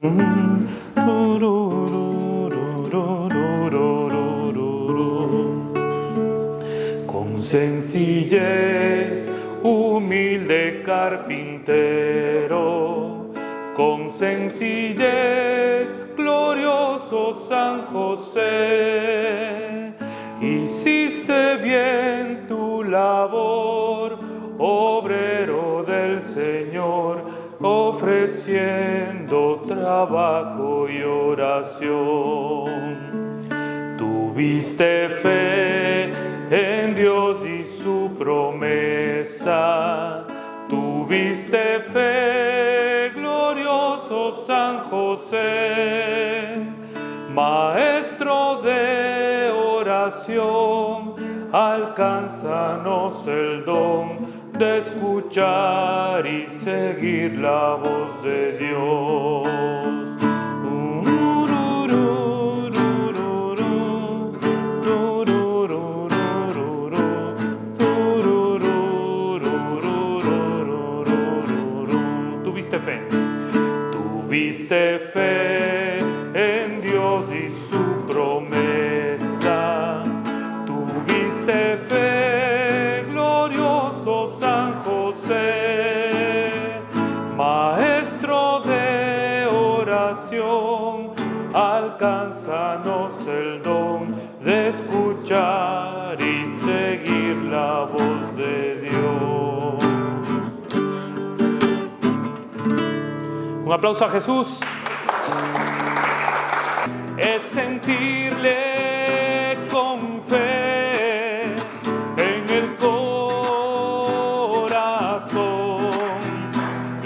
Con sencillez, humilde carpintero, con sencillez, glorioso San José, hiciste bien tu labor, obrero del Señor, ofreciendo trabajo y oración. Tuviste fe en Dios y su promesa, tuviste fe, glorioso San José, maestro de oración, alcánzanos el don de escuchar y seguir la voz de Dios. Tuviste fe en Dios y su promesa, tuviste fe, glorioso San José, maestro de oración, alcánzanos el don de escuchar y seguir la voz de Dios. Un aplauso a Jesús. Es sentirle con fe en el corazón.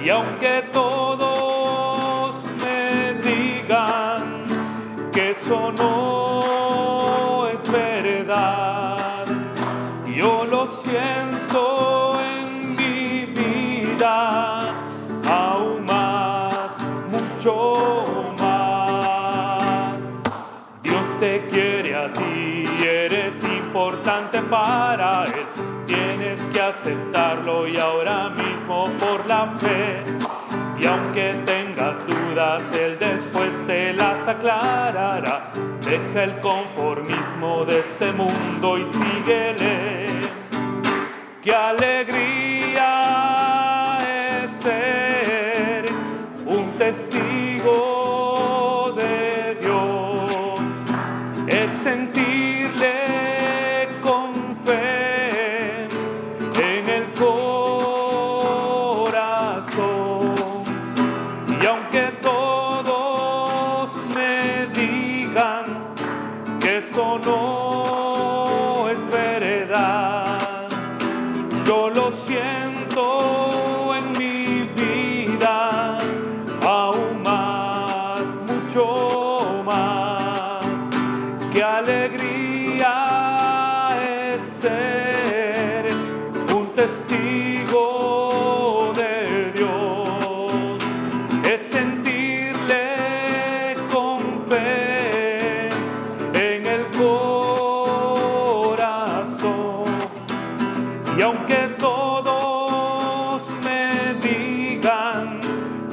Y aunque todos me digan que eso no es verdad, yo lo siento en mi vida aún más, mucho más. Dios te quiere a ti, eres importante para Él. Tienes que aceptarlo y ahora mismo por la fe. Y aunque tengas dudas, Él después te las aclarará. Deja el conformismo de este mundo y síguele. ¡Qué alegría es ser un testigo de Dios! Es sentirle con fe en el corazón. Y aunque todos me digan que eso no es verdad, yo lo siento en mi vida aún más, mucho más. ¡Qué alegría es ser un testigo de Dios! Es sentirle con fe en el corazón. Y aunque todos me digan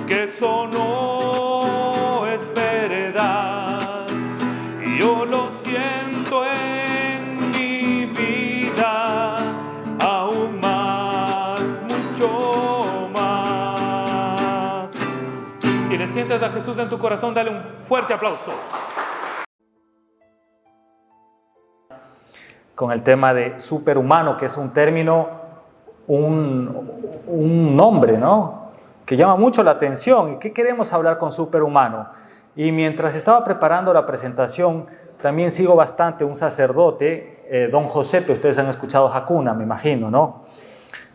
que eso no es verdad, yo lo siento en mi vida aún más, mucho más. Si le sientes a Jesús en tu corazón, dale un fuerte aplauso. Con el tema de superhumano, que es un término, un nombre, ¿no?, que llama mucho la atención. ¿Y qué queremos hablar con superhumano? Y mientras estaba preparando la presentación, también sigo bastante un sacerdote, don Josepe. Ustedes han escuchado Hakuna, me imagino, ¿no?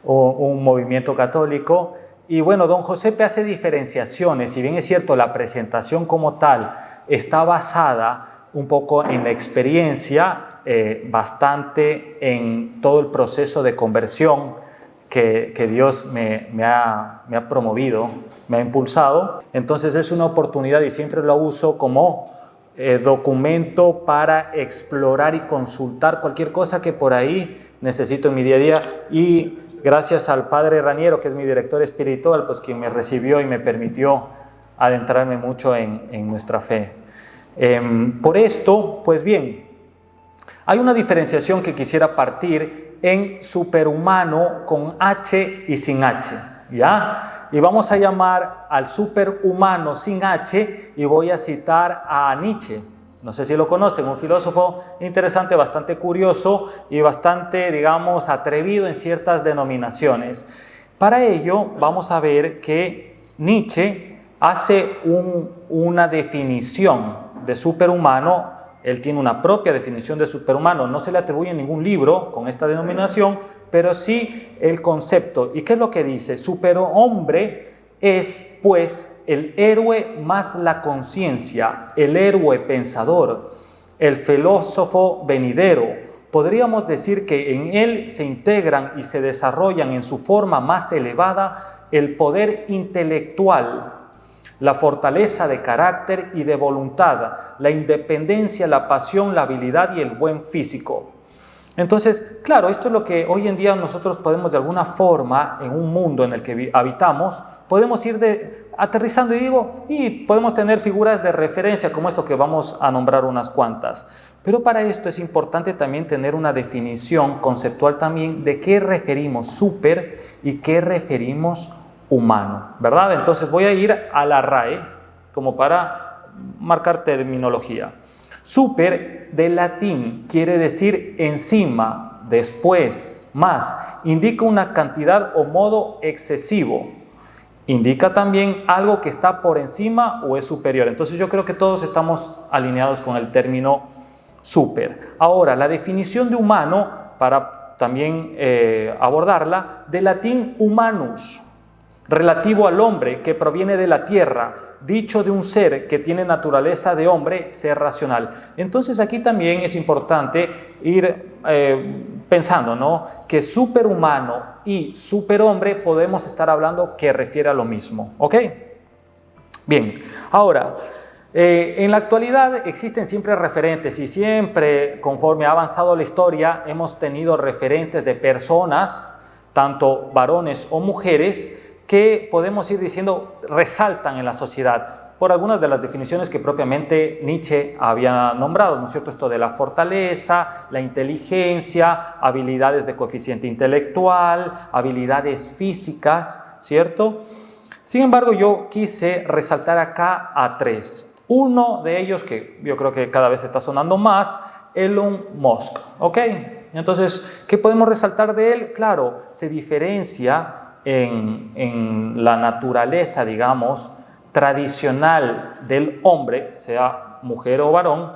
O un movimiento católico. Y bueno, don Josepe hace diferenciaciones. Si bien es cierto, la presentación como tal está basada un poco en la experiencia, bastante en todo el proceso de conversión que Dios me ha promovido, me ha impulsado. Entonces es una oportunidad y siempre lo uso como documento para explorar y consultar cualquier cosa que por ahí necesito en mi día a día. Y gracias al padre Raniero, que es mi director espiritual, pues quien me recibió y me permitió adentrarme mucho en nuestra fe. Por esto, pues bien, hay una diferenciación que quisiera partir en superhumano con H y sin H, ¿ya? Y vamos a llamar al superhumano sin H y voy a citar a Nietzsche. No sé si lo conocen, un filósofo interesante, bastante curioso y bastante, digamos, atrevido en ciertas denominaciones. Para ello, vamos a ver que Nietzsche hace una definición de superhumano. Él tiene una propia definición de superhumano. No se le atribuye ningún libro con esta denominación, pero sí el concepto. ¿Y qué es lo que dice? Superhombre es, pues, el héroe más la conciencia, el héroe pensador, el filósofo venidero. Podríamos decir que en él se integran y se desarrollan en su forma más elevada el poder intelectual, la fortaleza de carácter y de voluntad, la independencia, la pasión, la habilidad y el buen físico. Entonces, claro, esto es lo que hoy en día nosotros podemos de alguna forma, en un mundo en el que habitamos, podemos ir aterrizando y podemos tener figuras de referencia como esto que vamos a nombrar unas cuantas. Pero para esto es importante también tener una definición conceptual también de qué referimos super y qué referimos humano, ¿verdad? Entonces voy a ir a la RAE como para marcar terminología. Super, del latín, quiere decir encima, después, más. Indica una cantidad o modo excesivo. Indica también algo que está por encima o es superior. Entonces yo creo que todos estamos alineados con el término super. Ahora, la definición de humano, para también abordarla, del latín humanus, relativo al hombre, que proviene de la tierra, dicho de un ser que tiene naturaleza de hombre, ser racional. Entonces aquí también es importante ir pensando, ¿no?, que superhumano y superhombre podemos estar hablando que refiere a lo mismo, ¿ok? Bien, ahora, en la actualidad existen siempre referentes y siempre, conforme ha avanzado la historia, hemos tenido referentes de personas, tanto varones o mujeres, que podemos ir diciendo resaltan en la sociedad por algunas de las definiciones que propiamente Nietzsche había nombrado, ¿no es cierto? Esto de la fortaleza, la inteligencia, habilidades de coeficiente intelectual, habilidades físicas, ¿cierto? Sin embargo, yo quise resaltar acá a tres. Uno de ellos, que yo creo que cada vez está sonando más, Elon Musk, ¿ok? Entonces, ¿qué podemos resaltar de él? Claro, se diferencia en la naturaleza, digamos, tradicional del hombre, sea mujer o varón,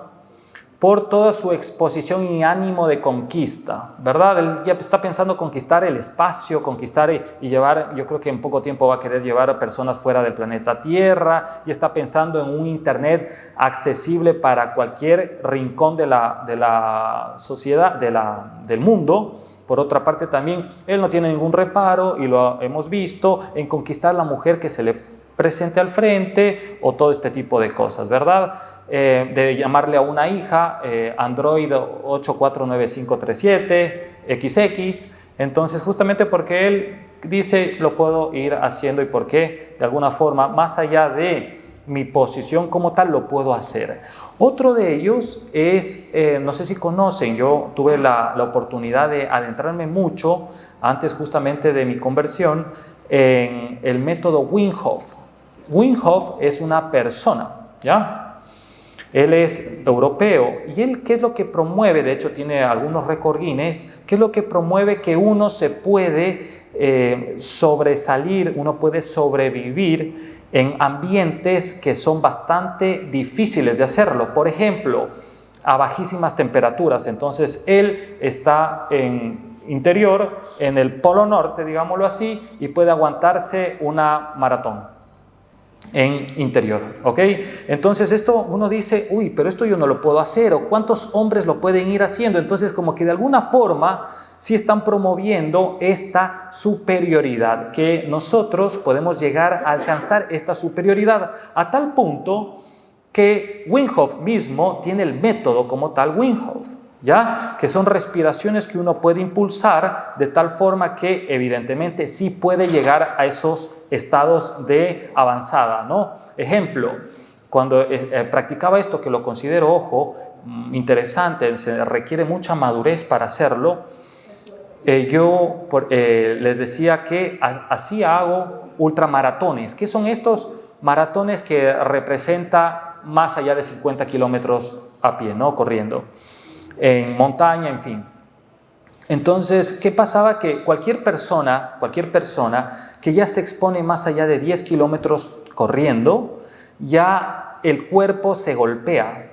por toda su exposición y ánimo de conquista, ¿verdad? Él ya está pensando conquistar el espacio, conquistar y llevar, yo creo que en poco tiempo va a querer llevar a personas fuera del planeta Tierra, y está pensando en un internet accesible para cualquier rincón de la sociedad, del mundo. Por otra parte también, él no tiene ningún reparo, y lo hemos visto, en conquistar a la mujer que se le presente al frente, o todo este tipo de cosas, ¿verdad? De llamarle a una hija Android 849537 XX, entonces justamente porque él dice lo puedo ir haciendo, y porque de alguna forma, más allá de mi posición como tal, lo puedo hacer. Otro de ellos es, no sé si conocen, yo tuve la oportunidad de adentrarme mucho, antes justamente de mi conversión, en el método Wim Hof. Wim Hof es una persona, ¿ya? Él es europeo, y él, ¿qué es lo que promueve? De hecho, tiene algunos récord Guinness. ¿Qué es lo que promueve? Que uno se puede sobresalir, uno puede sobrevivir en ambientes que son bastante difíciles de hacerlo. Por ejemplo, a bajísimas temperaturas. Entonces, él está en interior, en el Polo Norte, digámoslo así, y puede aguantarse una maratón en interior, ¿ok? Entonces esto uno dice, uy, pero esto yo no lo puedo hacer, o ¿cuántos hombres lo pueden ir haciendo? Entonces como que de alguna forma sí están promoviendo esta superioridad, que nosotros podemos llegar a alcanzar esta superioridad a tal punto que Wim Hof mismo tiene el método como tal Wim Hof. ¿ya? Que son respiraciones que uno puede impulsar de tal forma que evidentemente sí puede llegar a esos estados de avanzada, ¿no? Ejemplo, cuando practicaba esto, que lo considero, ojo, interesante, se requiere mucha madurez para hacerlo, yo les decía que así hago ultramaratones. ¿Qué son estos maratones que representa más allá de 50 kilómetros a pie, ¿no? Corriendo, en montaña, en fin? Entonces, ¿qué pasaba? Que cualquier persona que ya se expone más allá de 10 kilómetros corriendo, ya el cuerpo se golpea.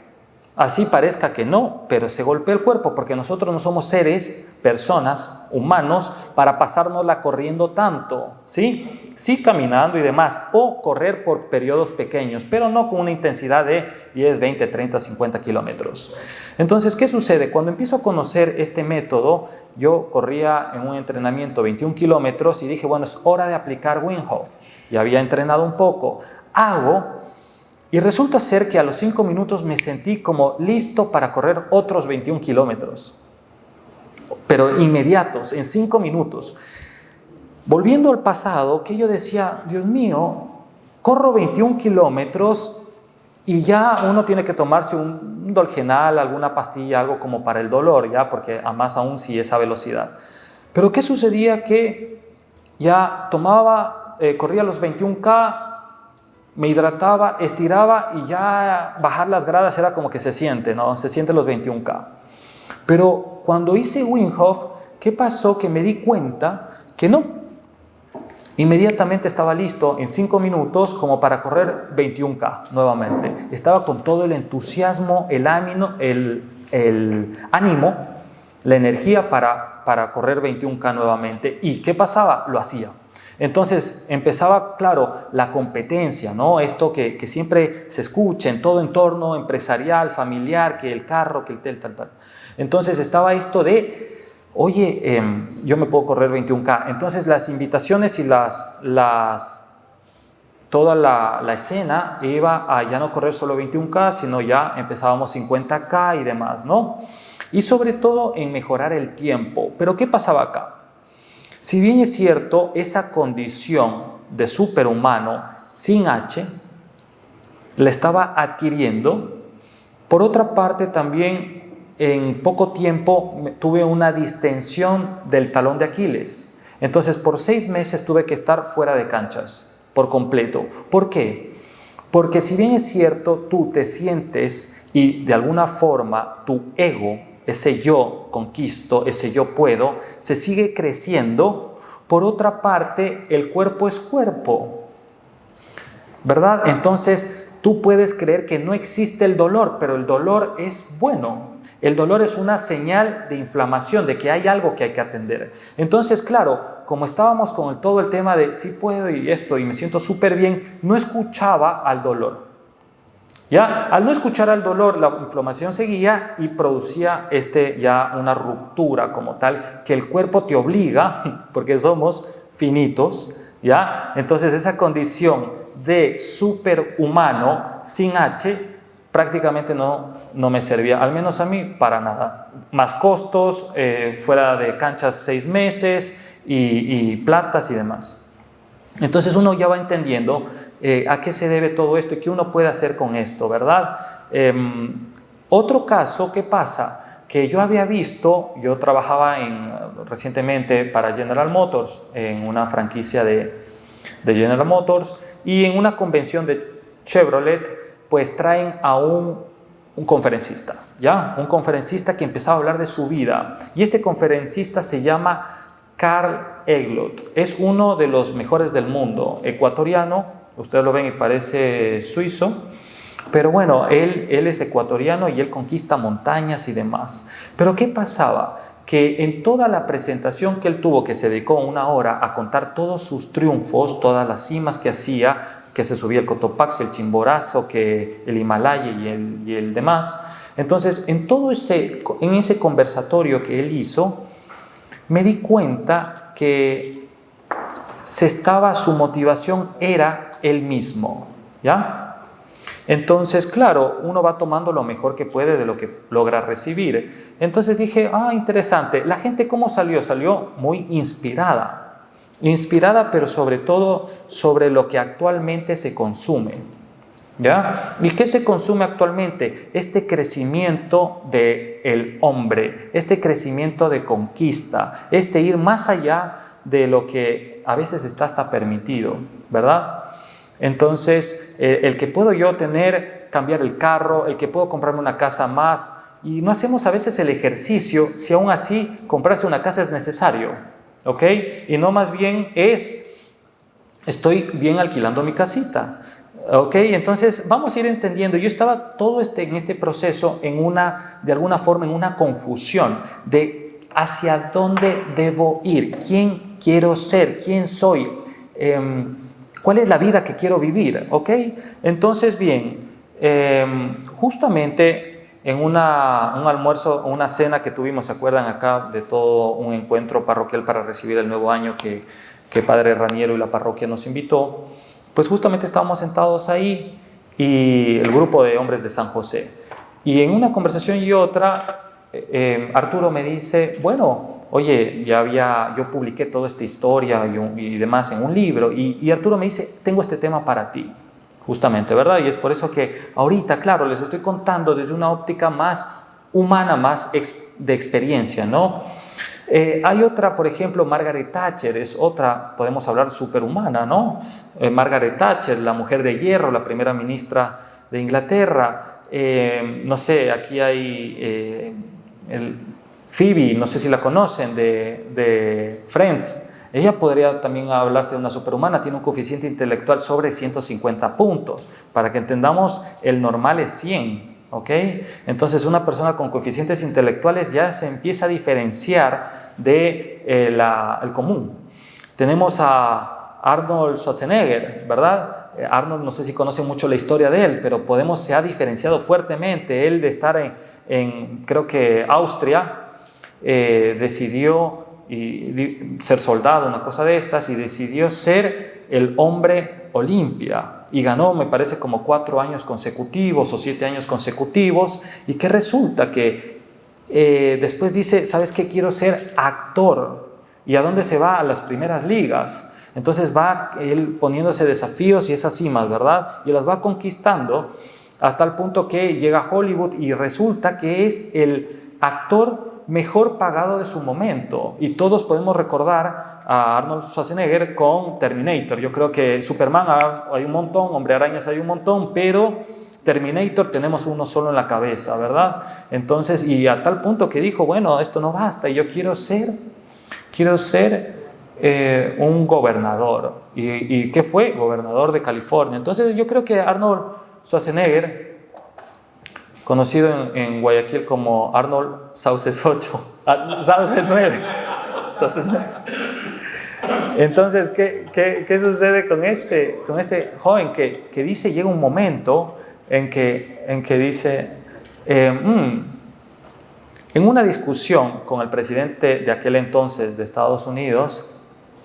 Así parezca que no, pero se golpea el cuerpo porque nosotros no somos seres, personas, humanos, para pasárnosla corriendo tanto, ¿sí? Sí, caminando y demás, o correr por periodos pequeños, pero no con una intensidad de 10, 20, 30, 50 kilómetros. Entonces, ¿qué sucede? Cuando empiezo a conocer este método, yo corría en un entrenamiento 21 kilómetros y dije, bueno, es hora de aplicar Wim Hof. Ya había entrenado un poco. Y resulta ser que a los 5 minutos me sentí como listo para correr otros 21 kilómetros. Pero inmediatos, en 5 minutos. Volviendo al pasado, que yo decía, Dios mío, corro 21 kilómetros y ya uno tiene que tomarse un Dolgenal, alguna pastilla, algo como para el dolor, ya, porque a más aún si esa velocidad. Pero ¿qué sucedía? Que ya corría los 21K, me hidrataba, estiraba y ya bajar las gradas era como que se siente, ¿no? Se siente los 21K. Pero cuando hice Wim Hof, ¿qué pasó? Que me di cuenta que no. Inmediatamente estaba listo en 5 minutos como para correr 21K nuevamente. Estaba con todo el entusiasmo, el ánimo, la energía para correr 21K nuevamente. ¿Y qué pasaba? Lo hacía. Entonces empezaba, claro, la competencia, ¿no? Esto que siempre se escucha en todo entorno empresarial, familiar, que el carro, que el tal. Entonces estaba esto de, oye, yo me puedo correr 21K. Entonces las invitaciones y toda la escena iba a ya no correr solo 21K, sino ya empezábamos 50K y demás, ¿no? Y sobre todo en mejorar el tiempo. Pero ¿qué pasaba acá? Si bien es cierto, esa condición de superhumano sin H la estaba adquiriendo, por otra parte también en poco tiempo tuve una distensión del talón de Aquiles. Entonces por 6 meses tuve que estar fuera de canchas por completo. ¿Por qué? Porque si bien es cierto, tú te sientes y de alguna forma tu ego, ese yo conquisto, ese yo puedo, se sigue creciendo. Por otra parte, el cuerpo es cuerpo, ¿verdad? Entonces, tú puedes creer que no existe el dolor, pero el dolor es bueno. El dolor es una señal de inflamación, de que hay algo que hay que atender. Entonces, claro, como estábamos con todo el tema de sí puedo y esto, y me siento súper bien, no escuchaba al dolor. ¿Ya? Al no escuchar al dolor, la inflamación seguía y producía ya una ruptura como tal, que el cuerpo te obliga, porque somos finitos, ¿ya? Entonces esa condición de superhumano sin H prácticamente no me servía, al menos a mí, para nada. Más costos, fuera de canchas 6 meses y platas y demás. Entonces uno ya va entendiendo a qué se debe todo esto y qué uno puede hacer con esto, ¿verdad? Otro caso, ¿qué pasa? Que yo había visto, yo trabajaba recientemente para General Motors, en una franquicia de General Motors, y en una convención de Chevrolet, pues traen a un conferencista, ¿ya? Un conferencista que empezaba a hablar de su vida, y este conferencista se llama Carl Eglot, es uno de los mejores del mundo, ecuatoriano. Ustedes lo ven y parece suizo, pero bueno, él es ecuatoriano y él conquista montañas y demás. Pero ¿qué pasaba? Que en toda la presentación que él tuvo, que se dedicó 1 hora a contar todos sus triunfos, todas las cimas que hacía, que se subía el Cotopaxi, el Chimborazo, que el Himalaya y el demás. Entonces, en ese conversatorio que él hizo, me di cuenta que su motivación era él mismo, ¿ya? Entonces, claro, uno va tomando lo mejor que puede de lo que logra recibir. Entonces dije, interesante. La gente, ¿cómo salió? Salió muy inspirada. Inspirada, pero sobre todo sobre lo que actualmente se consume. ¿Ya? ¿Y qué se consume actualmente? Este crecimiento del hombre, este crecimiento de conquista, este ir más allá de lo que a veces está hasta permitido, ¿verdad? Entonces, el que puedo yo tener, cambiar el carro, el que puedo comprarme una casa más, y no hacemos a veces el ejercicio, si aún así comprarse una casa es necesario, ¿ok? Y no más bien estoy bien alquilando mi casita. Ok, entonces vamos a ir entendiendo. Yo estaba todo en este proceso de alguna forma en una confusión de hacia dónde debo ir, quién quiero ser, quién soy, cuál es la vida que quiero vivir. Ok, entonces bien, justamente en un almuerzo, una cena que tuvimos, ¿se acuerdan acá de todo un encuentro parroquial para recibir el nuevo año que Padre Raniero y la parroquia nos invitó? Pues justamente estábamos sentados ahí y el grupo de hombres de San José. Y en una conversación y otra, Arturo me dice, bueno, oye, yo publiqué toda esta historia y demás en un libro. Y Arturo me dice, tengo este tema para ti, justamente, ¿verdad? Y es por eso que ahorita, claro, les estoy contando desde una óptica más humana, más de experiencia, ¿no? Hay otra, por ejemplo, Margaret Thatcher, es otra, podemos hablar, superhumana, ¿no? Margaret Thatcher, la mujer de hierro, la primera ministra de Inglaterra. No sé, aquí hay Phoebe, no sé si la conocen, de Friends. Ella podría también hablarse de una superhumana, tiene un coeficiente intelectual sobre 150 puntos. Para que entendamos, el normal es 100. ¿Ok? Entonces una persona con coeficientes intelectuales ya se empieza a diferenciar del común. Tenemos a Arnold Schwarzenegger, ¿verdad? Arnold, no sé si conocen mucho la historia de él, pero se ha diferenciado fuertemente. Él de estar creo que Austria, decidió ser soldado, una cosa de estas, y decidió ser el hombre Olimpia. Y ganó, me parece, como 4 años consecutivos o 7 años consecutivos. Y que resulta que después dice, ¿sabes qué? Quiero ser actor. ¿Y a dónde se va? A las primeras ligas. Entonces va él poniéndose desafíos y esas cimas, ¿verdad? Y las va conquistando hasta el punto que llega a Hollywood y resulta que es el actor mejor pagado de su momento. Y todos podemos recordar a Arnold Schwarzenegger con Terminator. Yo creo que Superman hay un montón, Hombre Arañas hay un montón, pero Terminator tenemos uno solo en la cabeza, ¿verdad? Entonces, y a tal punto que dijo, bueno, esto no basta, yo quiero ser un gobernador. ¿Y qué fue? Gobernador de California. Entonces yo creo que Arnold Schwarzenegger, conocido en Guayaquil como Arnold Sauces 8, Sauces 9. Entonces, ¿qué sucede con este joven que dice, llega un momento en que dice, en una discusión con el presidente de aquel entonces de Estados Unidos,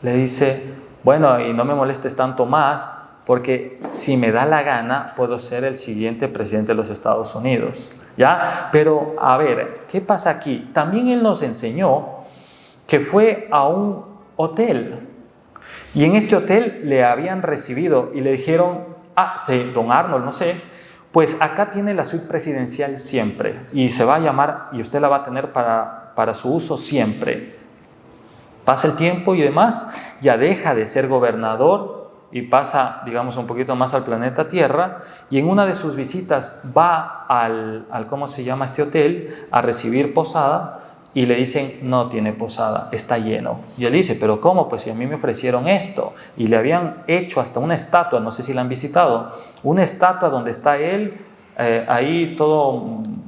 le dice, bueno, y no me molestes tanto más, porque si me da la gana puedo ser el siguiente presidente de los Estados Unidos, ¿ya? Pero a ver, ¿qué pasa aquí? También él nos enseñó que fue a un hotel y en este hotel le habían recibido y le dijeron, sí, don Arnold, no sé, pues acá tiene la suite presidencial siempre y se va a llamar y usted la va a tener para su uso siempre. Pasa el tiempo y demás, ya deja de ser gobernador y pasa, digamos, un poquito más al planeta Tierra, y en una de sus visitas va al ¿cómo se llama este hotel?, a recibir posada, y le dicen, no tiene posada, está lleno. Y él dice, pero ¿cómo? Pues si a mí me ofrecieron esto, y le habían hecho hasta una estatua, no sé si la han visitado, una estatua donde está él, ahí todo un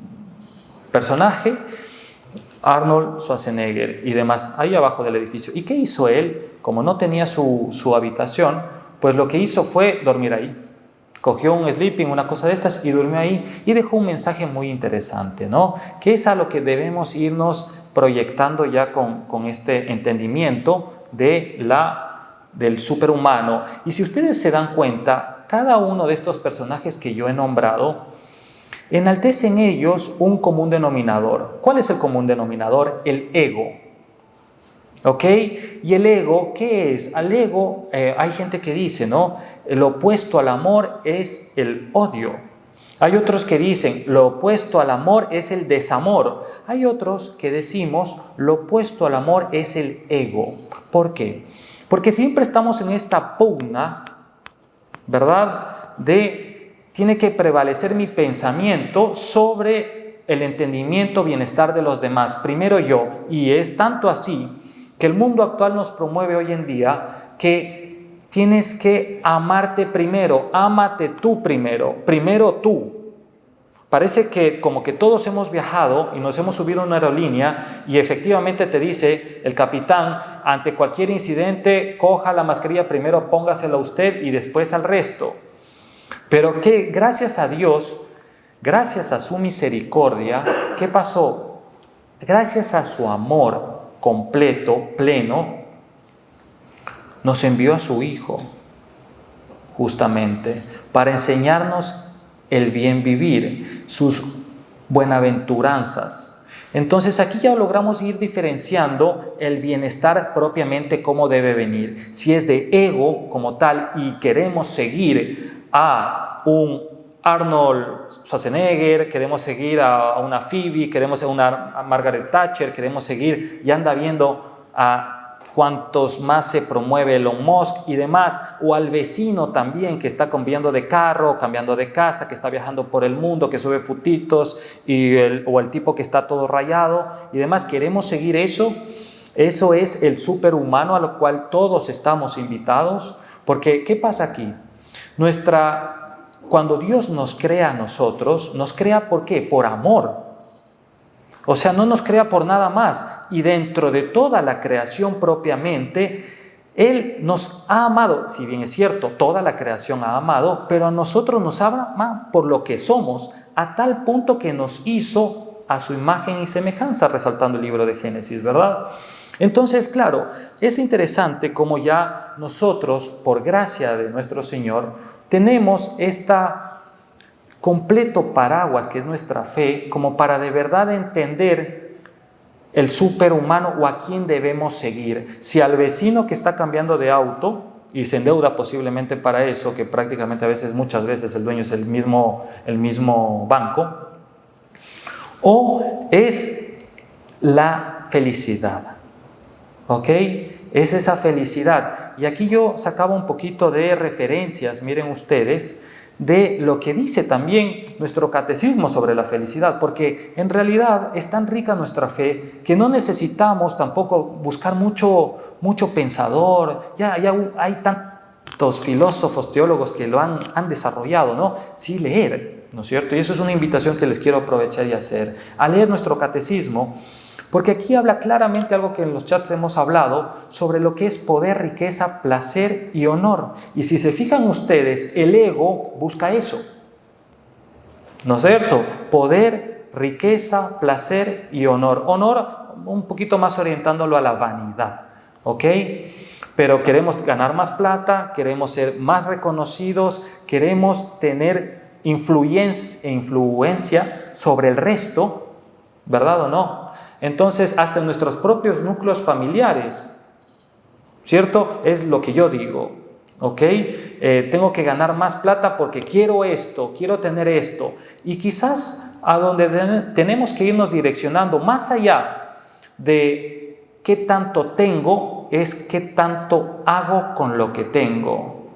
personaje, Arnold Schwarzenegger y demás, ahí abajo del edificio. ¿Y qué hizo él? Como no tenía su habitación, pues lo que hizo fue dormir ahí. Cogió un sleeping, una cosa de estas, y durmió ahí, y dejó un mensaje muy interesante, ¿no? Que es a lo que debemos irnos proyectando ya con este entendimiento del superhumano. Y si ustedes se dan cuenta, cada uno de estos personajes que yo he nombrado enaltece en ellos un común denominador. ¿Cuál es el común denominador? El ego. ¿Ok? ¿Y el ego qué es? Al ego hay gente que dice, ¿no? El opuesto al amor es el odio. Hay otros que dicen, lo opuesto al amor es el desamor. Hay otros que decimos, lo opuesto al amor es el ego. ¿Por qué? Porque siempre estamos en esta pugna, ¿verdad? Tiene que prevalecer mi pensamiento sobre el entendimiento, bienestar de los demás. Primero yo. Y es tanto así que el mundo actual nos promueve hoy en día que tienes que amarte primero, ámate tú primero tú. Parece que como que todos hemos viajado y nos hemos subido a una aerolínea y efectivamente te dice el capitán, ante cualquier incidente, coja la mascarilla primero, póngasela usted y después al resto. Pero que gracias a Dios, gracias a su misericordia, ¿qué pasó? Gracias a su amor completo, pleno, nos envió a su Hijo, justamente, para enseñarnos el bien vivir, sus buenaventuranzas. Entonces aquí ya logramos ir diferenciando el bienestar propiamente cómo debe venir. Si es de ego como tal y queremos seguir a un Arnold Schwarzenegger, queremos seguir a una Phoebe, queremos a una Margaret Thatcher, queremos seguir y anda viendo a cuantos más se promueve Elon Musk y demás, o al vecino también que está cambiando de carro, cambiando de casa, que está viajando por el mundo, que sube fotitos, o el tipo que está todo rayado y demás. Queremos seguir eso. Eso es el superhumano a lo cual todos estamos invitados, porque ¿qué pasa aquí? Cuando Dios nos crea a nosotros, nos crea ¿por qué? Por amor. O sea, no nos crea por nada más. Y dentro de toda la creación propiamente, Él nos ha amado. Si bien es cierto, toda la creación ha amado, pero a nosotros nos ama por lo que somos, a tal punto que nos hizo a su imagen y semejanza, resaltando el libro de Génesis, ¿verdad? Entonces, claro, es interesante cómo ya nosotros, por gracia de nuestro Señor, tenemos esta completo paraguas que es nuestra fe, como para de verdad entender el superhumano o a quién debemos seguir. Si al vecino que está cambiando de auto y se endeuda posiblemente para eso, que prácticamente muchas veces el dueño es el mismo banco, o es la felicidad, ¿ok? Es esa felicidad. Y aquí yo sacaba un poquito de referencias, miren ustedes, de lo que dice también nuestro catecismo sobre la felicidad, porque en realidad es tan rica nuestra fe que no necesitamos tampoco buscar mucho pensador. Ya hay tantos filósofos, teólogos que lo han desarrollado, ¿no? Sí, leer, ¿no es cierto? Y eso es una invitación que les quiero aprovechar y hacer, a leer nuestro catecismo, porque aquí habla claramente algo que en los chats hemos hablado sobre lo que es poder, riqueza, placer y honor. Y si se fijan ustedes, el ego busca eso, ¿no es cierto? Poder, riqueza, placer y honor. Honor un poquito más orientándolo a la vanidad, ¿ok? Pero queremos ganar más plata, queremos ser más reconocidos, queremos tener influencia sobre el resto, ¿verdad o no? Entonces, hasta en nuestros propios núcleos familiares, ¿cierto? Es lo que yo digo, ¿ok? Tengo que ganar más plata porque quiero esto, quiero tener esto. Y quizás a donde tenemos que irnos direccionando, más allá de qué tanto tengo, es qué tanto hago con lo que tengo.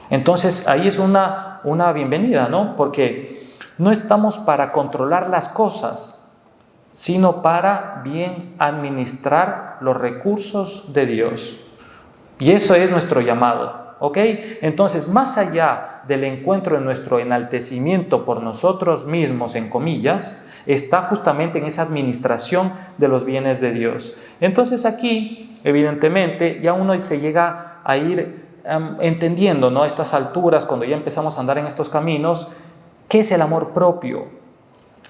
Entonces, ahí es una bienvenida, ¿no? Porque no estamos para controlar las cosas, sino para bien administrar los recursos de Dios. Y eso es nuestro llamado, ¿ok? Entonces, más allá del encuentro en nuestro enaltecimiento por nosotros mismos, en comillas, está justamente en esa administración de los bienes de Dios. Entonces aquí, evidentemente, ya uno se llega a ir entendiendo, ¿no? A estas alturas, cuando ya empezamos a andar en estos caminos, ¿qué es el amor propio?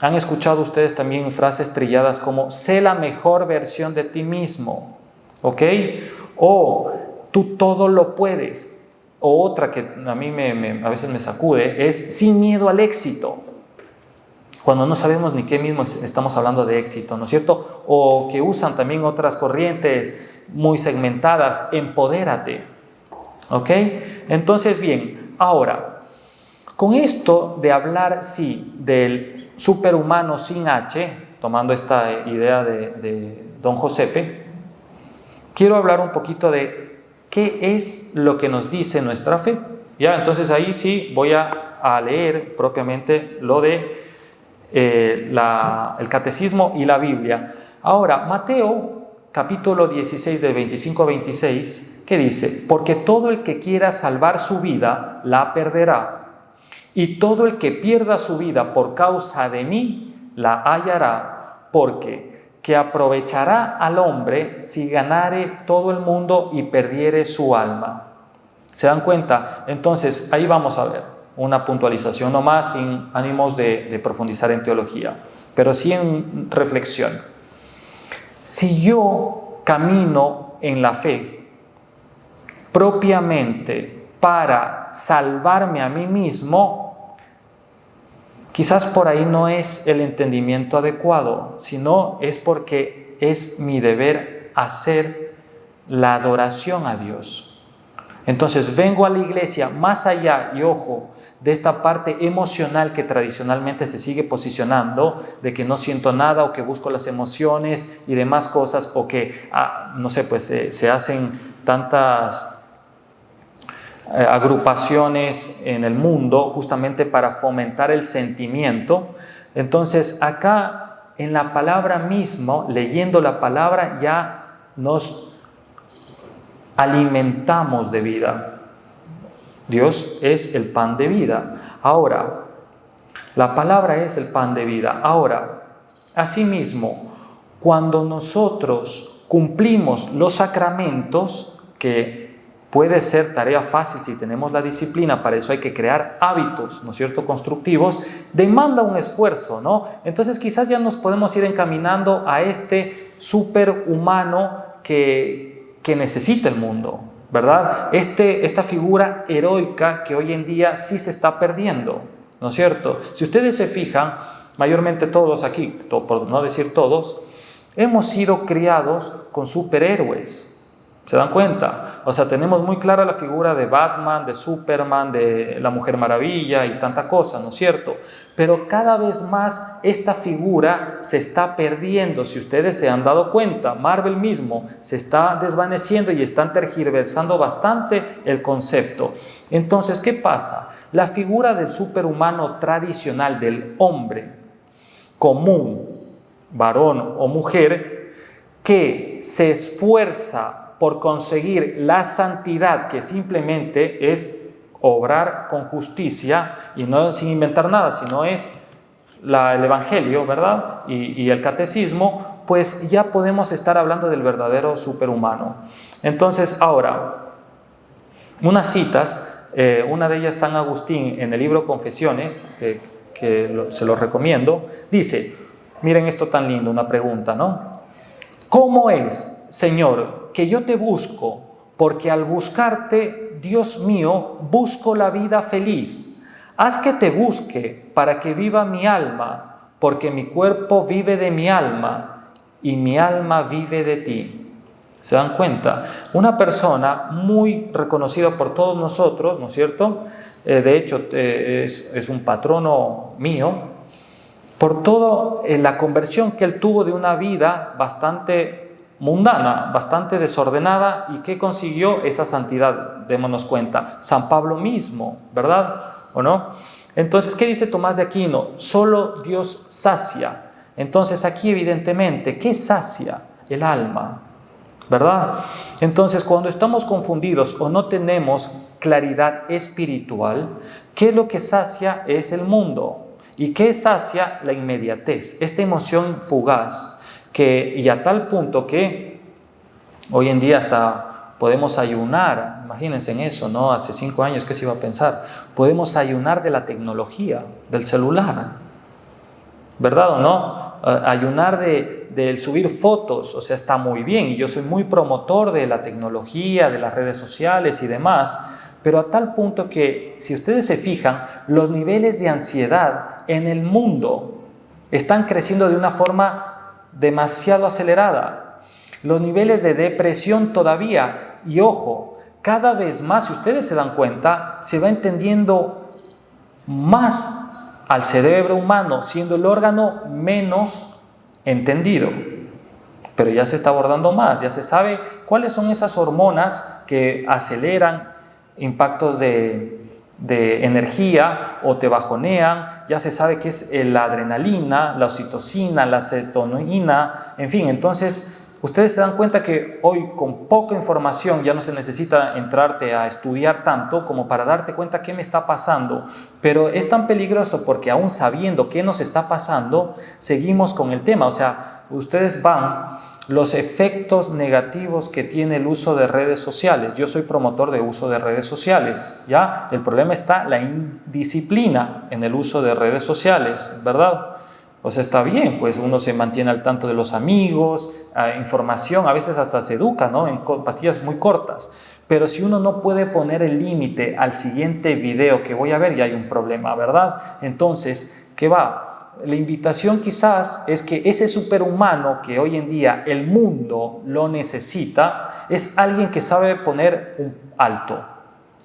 ¿Han escuchado ustedes también frases trilladas como sé la mejor versión de ti mismo? ¿Ok? O tú todo lo puedes. o otra que a mí a veces me sacude, es sin miedo al éxito. Cuando no sabemos ni qué mismo estamos hablando de éxito, ¿no es cierto? O que usan también otras corrientes muy segmentadas, empodérate, ¿ok? Entonces, bien, ahora, con esto de hablar, sí, del superhumano sin H, tomando esta idea de don Josepe, quiero hablar un poquito de qué es lo que nos dice nuestra fe. Ya, entonces ahí sí voy a leer propiamente lo de el catecismo y la Biblia. Ahora, Mateo, capítulo 16, del 25 a 26, ¿qué dice? Porque todo el que quiera salvar su vida, la perderá. Y todo el que pierda su vida por causa de mí, la hallará. Porque, ¿qué aprovechará al hombre si ganare todo el mundo y perdiere su alma? ¿Se dan cuenta? Entonces, ahí vamos a ver una puntualización nomás, sin ánimos de profundizar en teología, pero sí en reflexión. Si yo camino en la fe propiamente para salvarme a mí mismo, quizás por ahí no es el entendimiento adecuado, sino es porque es mi deber hacer la adoración a Dios. Entonces vengo a la iglesia más allá, y ojo, de esta parte emocional que tradicionalmente se sigue posicionando, de que no siento nada o que busco las emociones y demás cosas, o que, no sé, pues se hacen tantas agrupaciones en el mundo justamente para fomentar el sentimiento. Entonces acá en la palabra mismo, leyendo la palabra, ya nos alimentamos de vida. Dios es el pan de vida. Ahora, la palabra es el pan de vida. Ahora, asimismo, cuando nosotros cumplimos los sacramentos, que puede ser tarea fácil si tenemos la disciplina, para eso hay que crear hábitos, ¿no es cierto?, constructivos, demanda un esfuerzo, ¿no? Entonces quizás ya nos podemos ir encaminando a este superhumano que necesita el mundo, ¿verdad? Esta figura heroica que hoy en día sí se está perdiendo, ¿no es cierto? Si ustedes se fijan, mayormente todos aquí, por no decir todos, hemos sido criados con superhéroes. ¿Se dan cuenta? O sea, tenemos muy clara la figura de Batman, de Superman, de la Mujer Maravilla y tanta cosa, ¿no es cierto? Pero cada vez más esta figura se está perdiendo. Si ustedes se han dado cuenta, Marvel mismo se está desvaneciendo y están tergiversando bastante el concepto. Entonces, ¿qué pasa? La figura del superhumano tradicional, del hombre común, varón o mujer, que se esfuerza por conseguir la santidad, que simplemente es obrar con justicia y no sin inventar nada, sino es el Evangelio, ¿verdad? Y el catecismo, pues ya podemos estar hablando del verdadero superhumano. Entonces, ahora, unas citas, una de ellas San Agustín en el libro Confesiones, se lo recomiendo, dice, miren esto tan lindo, una pregunta, ¿no? ¿Cómo es, Señor, que yo te busco? Porque al buscarte, Dios mío, busco la vida feliz. Haz que te busque para que viva mi alma, porque mi cuerpo vive de mi alma y mi alma vive de ti. ¿Se dan cuenta? Una persona muy reconocida por todos nosotros, ¿no es cierto? De hecho, es un patrono mío, por toda la conversión que él tuvo de una vida bastante mundana, bastante desordenada, y que consiguió esa santidad, démonos cuenta. San Pablo mismo, ¿verdad? ¿O no? Entonces, ¿qué dice Tomás de Aquino? Solo Dios sacia. Entonces, aquí evidentemente, ¿qué sacia? El alma, ¿verdad? Entonces, cuando estamos confundidos o no tenemos claridad espiritual, ¿qué es lo que sacia? Es el mundo. ¿Y qué sacia? La inmediatez, esta emoción fugaz, y a tal punto que hoy en día hasta podemos ayunar. Imagínense en eso, ¿no? Hace 5 años, ¿qué se iba a pensar? Podemos ayunar de la tecnología, del celular, ¿verdad o no? Ayunar del subir fotos, o sea, está muy bien, y yo soy muy promotor de la tecnología, de las redes sociales y demás, pero a tal punto que, si ustedes se fijan, los niveles de ansiedad en el mundo están creciendo de una forma demasiado acelerada. Los niveles de depresión todavía, y ojo, cada vez más, si ustedes se dan cuenta, se va entendiendo más al cerebro humano, siendo el órgano menos entendido. Pero ya se está abordando más, ya se sabe cuáles son esas hormonas que aceleran impactos de energía o te bajonean, ya se sabe qué es la adrenalina, la oxitocina, la serotonina, en fin. Entonces, ustedes se dan cuenta que hoy con poca información ya no se necesita entrarte a estudiar tanto como para darte cuenta qué me está pasando, pero es tan peligroso porque aún sabiendo qué nos está pasando, seguimos con el tema. O sea, ustedes van los efectos negativos que tiene el uso de redes sociales. Yo soy promotor de uso de redes sociales, ¿ya? El problema está la indisciplina en el uso de redes sociales, ¿verdad? O sea, está bien, pues uno se mantiene al tanto de los amigos, información, a veces hasta se educa, ¿no? En pastillas muy cortas. Pero si uno no puede poner el límite al siguiente video que voy a ver, ya hay un problema, ¿verdad? Entonces, ¿qué va? La invitación quizás es que ese superhumano que hoy en día el mundo lo necesita, es alguien que sabe poner un alto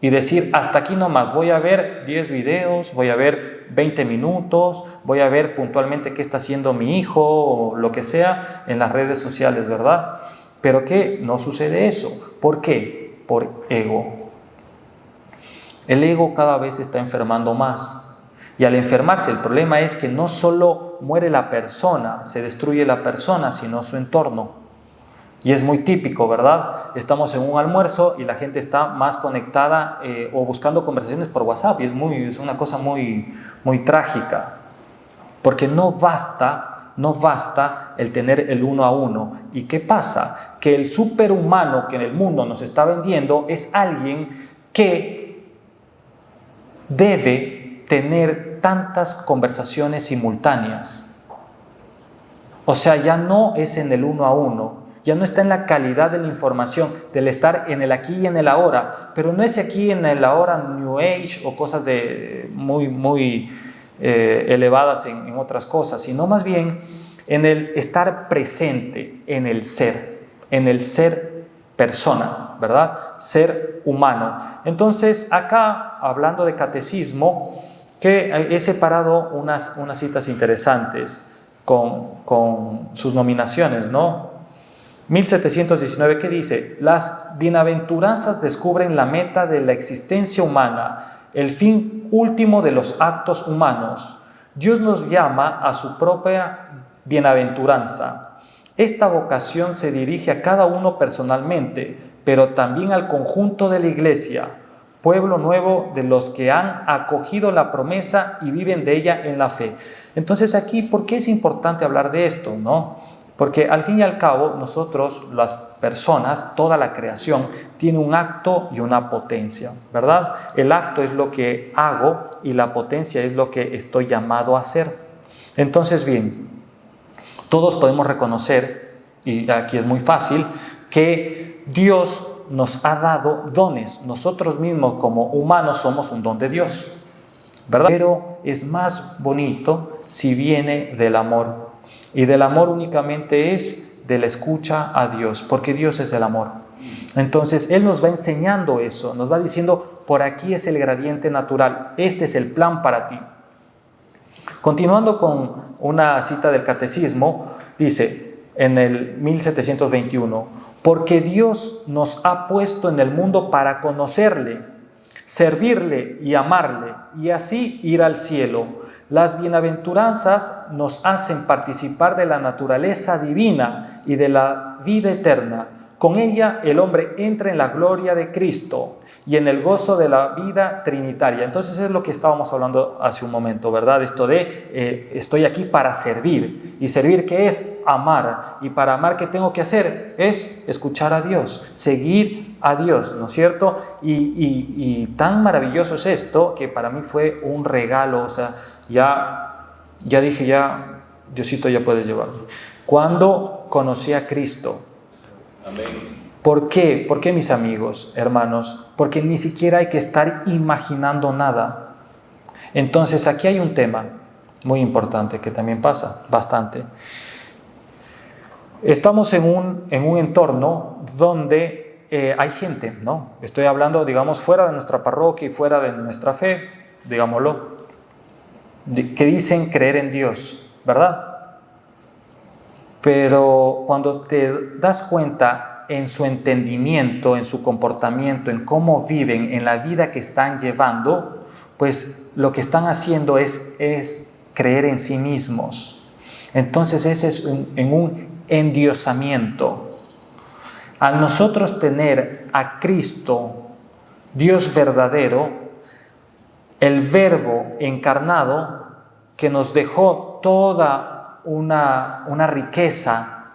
y decir, hasta aquí nomás, voy a ver 10 videos, voy a ver 20 minutos, voy a ver puntualmente qué está haciendo mi hijo o lo que sea en las redes sociales, ¿verdad? Pero que no sucede eso. ¿Por qué? Por ego. El ego cada vez se está enfermando más. Y al enfermarse, el problema es que no solo muere la persona, se destruye la persona, sino su entorno. Y es muy típico, ¿verdad? Estamos en un almuerzo y la gente está más conectada o buscando conversaciones por WhatsApp, y es una cosa muy trágica, porque no basta el tener el uno a uno. ¿Y qué pasa? Que el superhumano que en el mundo nos está vendiendo es alguien que debe tener tantas conversaciones simultáneas. O sea, ya no es en el uno a uno, ya no está en la calidad de la información, del estar en el aquí y en el ahora, pero no es aquí en el ahora New Age o cosas de muy elevadas en otras cosas, sino más bien en el estar presente, en el ser persona, ¿verdad? Ser humano. Entonces, acá, hablando de catecismo, que he separado unas citas interesantes con sus nominaciones, ¿no? 1719, ¿qué dice? Las bienaventuranzas descubren la meta de la existencia humana, el fin último de los actos humanos. Dios nos llama a su propia bienaventuranza. Esta vocación se dirige a cada uno personalmente, pero también al conjunto de la Iglesia, pueblo nuevo de los que han acogido la promesa y viven de ella en la fe. Entonces aquí, ¿por qué es importante hablar de esto, no? Porque al fin y al cabo, nosotros, las personas, toda la creación, tiene un acto y una potencia, ¿verdad? El acto es lo que hago y la potencia es lo que estoy llamado a hacer. Entonces, bien, todos podemos reconocer, y aquí es muy fácil, que Dios nos ha dado dones. Nosotros mismos como humanos somos un don de Dios, ¿verdad? Pero es más bonito si viene del amor. Y del amor únicamente es de la escucha a Dios, porque Dios es el amor. Entonces Él nos va enseñando eso, nos va diciendo, por aquí es el gradiente natural, este es el plan para ti. Continuando con una cita del Catecismo, dice en el 1721, porque Dios nos ha puesto en el mundo para conocerle, servirle y amarle, y así ir al cielo. Las bienaventuranzas nos hacen participar de la naturaleza divina y de la vida eterna. Con ella el hombre entra en la gloria de Cristo y en el gozo de la vida trinitaria. Entonces es lo que estábamos hablando hace un momento, ¿verdad? Esto de estoy aquí para servir. ¿Y servir qué es? Amar. Y para amar, ¿qué tengo que hacer? Es escuchar a Dios, seguir a Dios, ¿no es cierto? Y tan maravilloso es esto que para mí fue un regalo. O sea, ya dije, Diosito, ya puedes llevarme. Cuando conocí a Cristo, amén, ¿Por qué? ¿Por qué, mis amigos, hermanos? Porque ni siquiera hay que estar imaginando nada. Entonces, aquí hay un tema muy importante que también pasa bastante. Estamos en un entorno donde hay gente, ¿no? Estoy hablando, digamos, fuera de nuestra parroquia y fuera de nuestra fe, digámoslo, que dicen creer en Dios, ¿verdad? Pero cuando te das cuenta en su entendimiento, en su comportamiento, en cómo viven, en la vida que están llevando, pues lo que están haciendo es creer en sí mismos. Entonces ese es en un endiosamiento. Al nosotros tener a Cristo, Dios verdadero, el Verbo encarnado, que nos dejó toda una riqueza,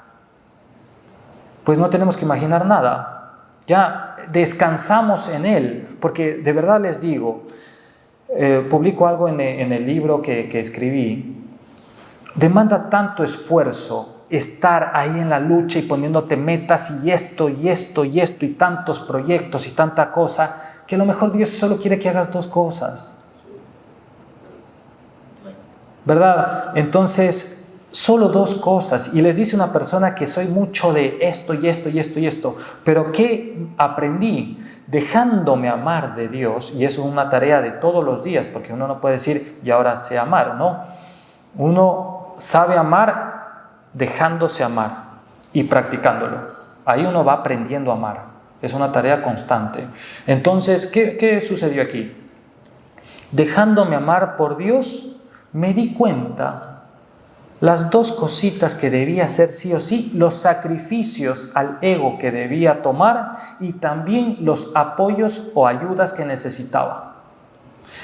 pues no tenemos que imaginar nada. Ya descansamos en Él, porque de verdad les digo, publico algo en el libro que escribí. Demanda tanto esfuerzo estar ahí en la lucha y poniéndote metas y esto y esto y esto y tantos proyectos y tanta cosa, que a lo mejor Dios solo quiere que hagas 2 cosas. ¿Verdad? Entonces, solo 2 cosas. Y les dice una persona que soy mucho de esto y esto y esto y esto. Pero ¿qué aprendí? Dejándome amar de Dios, y eso es una tarea de todos los días, porque uno no puede decir, y ahora sé amar, ¿no? Uno sabe amar dejándose amar y practicándolo. Ahí uno va aprendiendo a amar. Es una tarea constante. Entonces, ¿qué sucedió aquí? Dejándome amar por Dios, me di cuenta las 2 cositas que debía hacer sí o sí, los sacrificios al ego que debía tomar y también los apoyos o ayudas que necesitaba.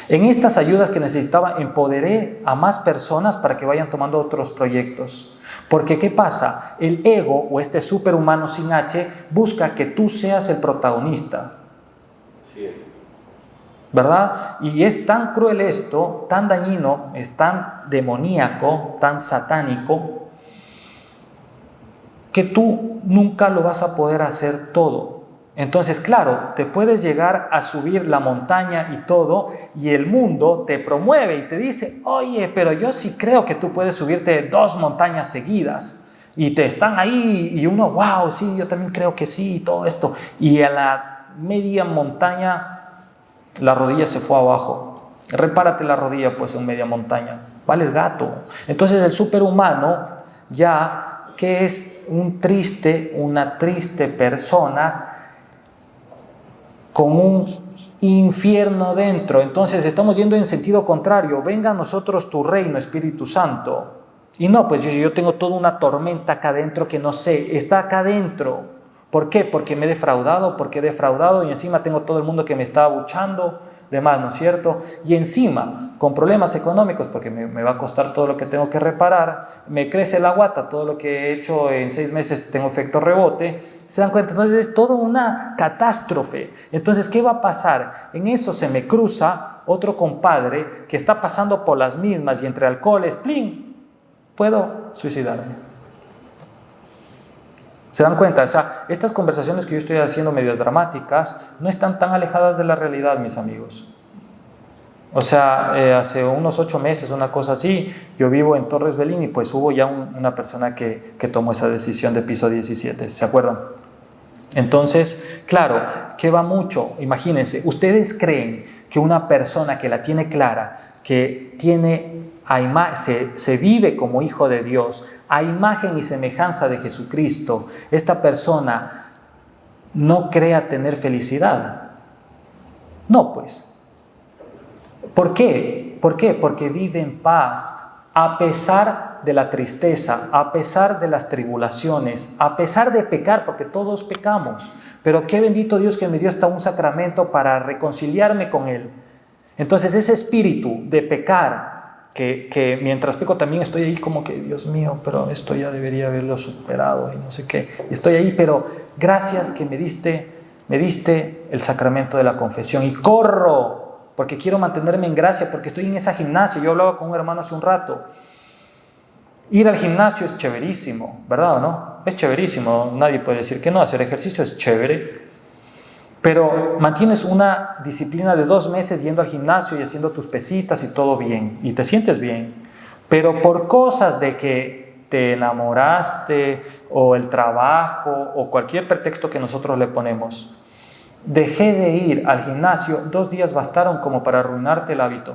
En estas ayudas que necesitaba, empoderé a más personas para que vayan tomando otros proyectos. Porque ¿qué pasa? El ego, o este superhumano sin H, busca que tú seas el protagonista. ¿Verdad? Y es tan cruel esto, tan dañino, es tan demoníaco, tan satánico, que tú nunca lo vas a poder hacer todo. Entonces, claro, te puedes llegar a subir la montaña y todo, y el mundo te promueve y te dice, oye, pero yo sí creo que tú puedes subirte 2 montañas seguidas. Y te están ahí y uno, wow, sí, yo también creo que sí, y todo esto. Y a la media montaña, la rodilla se fue abajo. Repárate la rodilla, pues, en media montaña. Vales gato. Entonces el superhumano, ya que es una triste persona, con un infierno dentro. Entonces estamos yendo en sentido contrario. Venga a nosotros tu reino, Espíritu Santo. Y no, pues yo tengo toda una tormenta acá adentro que no sé, está acá adentro. ¿Por qué? Porque me he defraudado, y encima tengo todo el mundo que me está abuchando, demás, ¿no es cierto? Y encima, con problemas económicos, porque me va a costar todo lo que tengo que reparar, me crece la guata, todo lo que he hecho en 6 meses tengo efecto rebote. ¿Se dan cuenta? Entonces es toda una catástrofe. Entonces, ¿qué va a pasar? En eso se me cruza otro compadre que está pasando por las mismas y entre alcoholes, ¡plin!, puedo suicidarme. ¿Se dan cuenta? O sea, estas conversaciones que yo estoy haciendo medio dramáticas no están tan alejadas de la realidad, mis amigos. O sea, hace unos 8 meses, una cosa así, yo vivo en Torres Belín y pues hubo ya una persona que tomó esa decisión de piso 17, ¿se acuerdan? Entonces, claro, que va mucho, imagínense, ¿ustedes creen que una persona que la tiene clara, que se vive como hijo de Dios, a imagen y semejanza de Jesucristo, esta persona no crea tener felicidad? No, pues. ¿Por qué? ¿Por qué? Porque vive en paz, a pesar de la tristeza, a pesar de las tribulaciones, a pesar de pecar, porque todos pecamos. Pero qué bendito Dios que me dio hasta un sacramento para reconciliarme con Él. Entonces ese espíritu de pecar, que mientras peco también estoy ahí como que, Dios mío, pero esto ya debería haberlo superado y no sé qué. Estoy ahí, pero gracias que me diste el sacramento de la confesión y corro, porque quiero mantenerme en gracia, porque estoy en esa gimnasia. Yo hablaba con un hermano hace un rato. Ir al gimnasio es chéverísimo, ¿verdad o no? es chéverísimo, nadie puede decir que no, hacer ejercicio es chévere, pero mantienes una disciplina de 2 meses yendo al gimnasio y haciendo tus pesitas y todo bien, y te sientes bien, pero por cosas de que te enamoraste o el trabajo o cualquier pretexto que nosotros le ponemos, dejé de ir al gimnasio, 2 días bastaron como para arruinarte el hábito.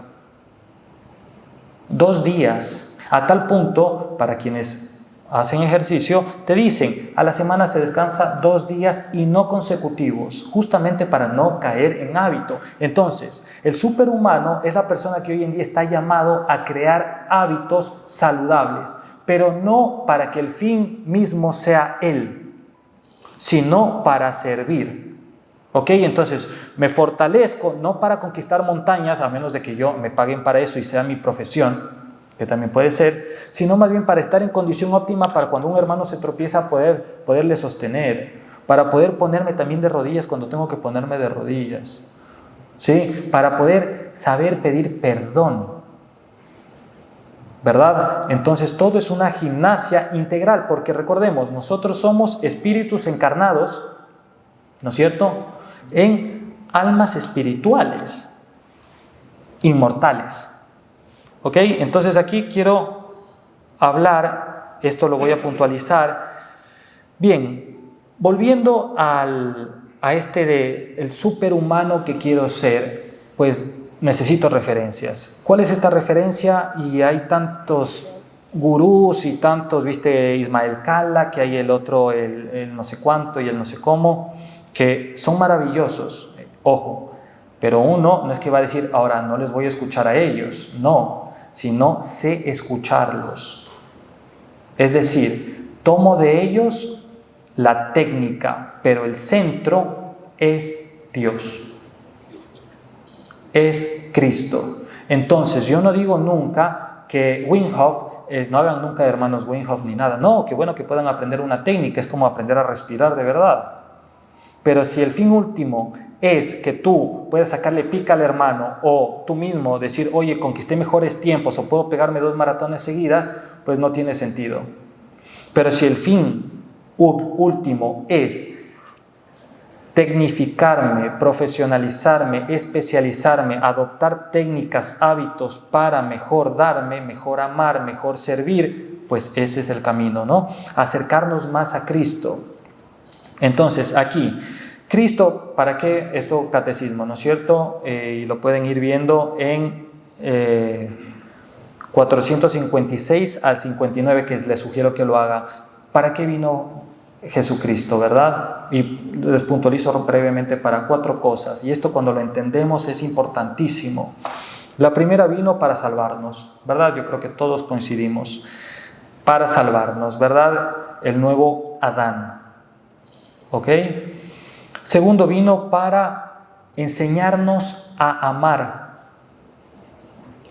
2 días, a tal punto, para quienes hacen ejercicio, te dicen, a la semana se descansa 2 días y no consecutivos, justamente para no caer en hábito. Entonces, el superhumano es la persona que hoy en día está llamado a crear hábitos saludables, pero no para que el fin mismo sea él, sino para servir. ¿Ok? Entonces, me fortalezco no para conquistar montañas, a menos de que yo me paguen para eso y sea mi profesión, que también puede ser, sino más bien para estar en condición óptima para cuando un hermano se tropieza poderle sostener, para poder ponerme también de rodillas cuando tengo que ponerme de rodillas, ¿sí? Para poder saber pedir perdón, ¿verdad? Entonces todo es una gimnasia integral, porque recordemos, nosotros somos espíritus encarnados, ¿no es cierto?, en almas espirituales, inmortales. ¿Ok? Entonces aquí quiero hablar, esto lo voy a puntualizar. Bien, volviendo a el superhumano que quiero ser, pues necesito referencias. ¿Cuál es esta referencia? Y hay tantos gurús y tantos, viste, Ismael Cala, que hay el otro, el no sé cuánto y el no sé cómo, que son maravillosos, ojo, pero uno no es que va a decir, ahora no les voy a escuchar a ellos, no, sino sé escucharlos. Es decir, tomo de ellos la técnica, pero el centro es Dios, es Cristo. Entonces, yo no digo nunca que Wim Hof, no hagan nunca de hermanos Wim Hof ni nada, no, qué bueno que puedan aprender una técnica, es como aprender a respirar de verdad. Pero si el fin último es que tú puedas sacarle pica al hermano o tú mismo decir, oye, conquisté mejores tiempos o puedo pegarme 2 maratones seguidas, pues no tiene sentido. Pero si el fin último es tecnificarme, profesionalizarme, especializarme, adoptar técnicas, hábitos para mejor darme, mejor amar, mejor servir, pues ese es el camino, ¿no? Acercarnos más a Cristo. Entonces, aquí, Cristo, ¿para qué? Esto catecismo, ¿no es cierto? Y lo pueden ir viendo en 456 al 59, que les sugiero que lo haga. ¿Para qué vino Jesucristo, verdad? Y les puntualizo brevemente para 4 cosas. Y esto cuando lo entendemos es importantísimo. La primera vino para salvarnos, ¿verdad? Yo creo que todos coincidimos. Para salvarnos, ¿verdad? El nuevo Adán. ¿Ok? Segundo, vino para enseñarnos a amar.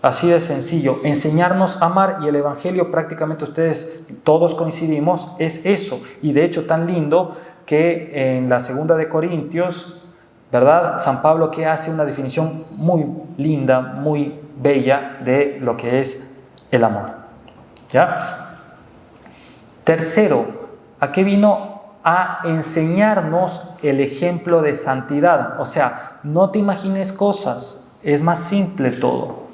Así de sencillo, enseñarnos a amar, y el Evangelio prácticamente ustedes todos coincidimos, es eso. Y de hecho tan lindo que en la 2 de Corintios, ¿verdad? San Pablo que hace una definición muy linda, muy bella de lo que es el amor. ¿Ya? Tercero, ¿a qué vino? A enseñarnos el ejemplo de santidad. O sea, no te imagines cosas, es más simple todo.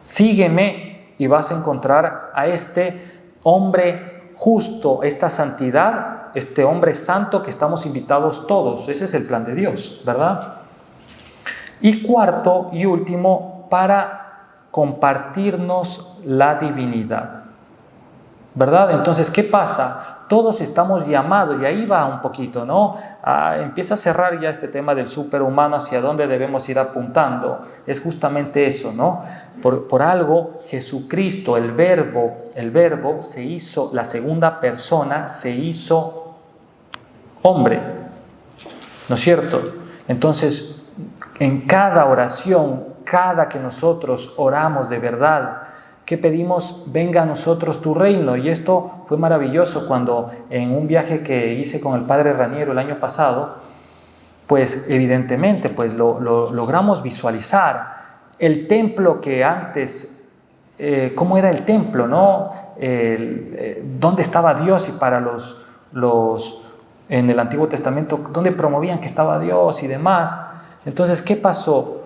Sígueme y vas a encontrar a este hombre justo, esta santidad, este hombre santo que estamos invitados todos. Ese es el plan de Dios, ¿verdad? Y cuarto y último, para compartirnos la divinidad, ¿verdad? Entonces, ¿qué pasa? Todos estamos llamados, y ahí va un poquito, ¿no? Empieza a cerrar ya este tema del superhumano, hacia dónde debemos ir apuntando. Es justamente eso, ¿no? Por algo, Jesucristo, el verbo se hizo, la segunda persona se hizo hombre, ¿no es cierto? Entonces, en cada oración, cada que nosotros oramos de verdad, ¿qué pedimos? Venga a nosotros tu reino. Y esto fue maravilloso cuando en un viaje que hice con el padre Raniero el año pasado, pues evidentemente pues lo logramos visualizar. El templo que antes, ¿cómo era el templo, no? ¿Dónde estaba Dios? Y para los en el Antiguo Testamento, donde promovían que estaba Dios y demás. Entonces, ¿qué pasó?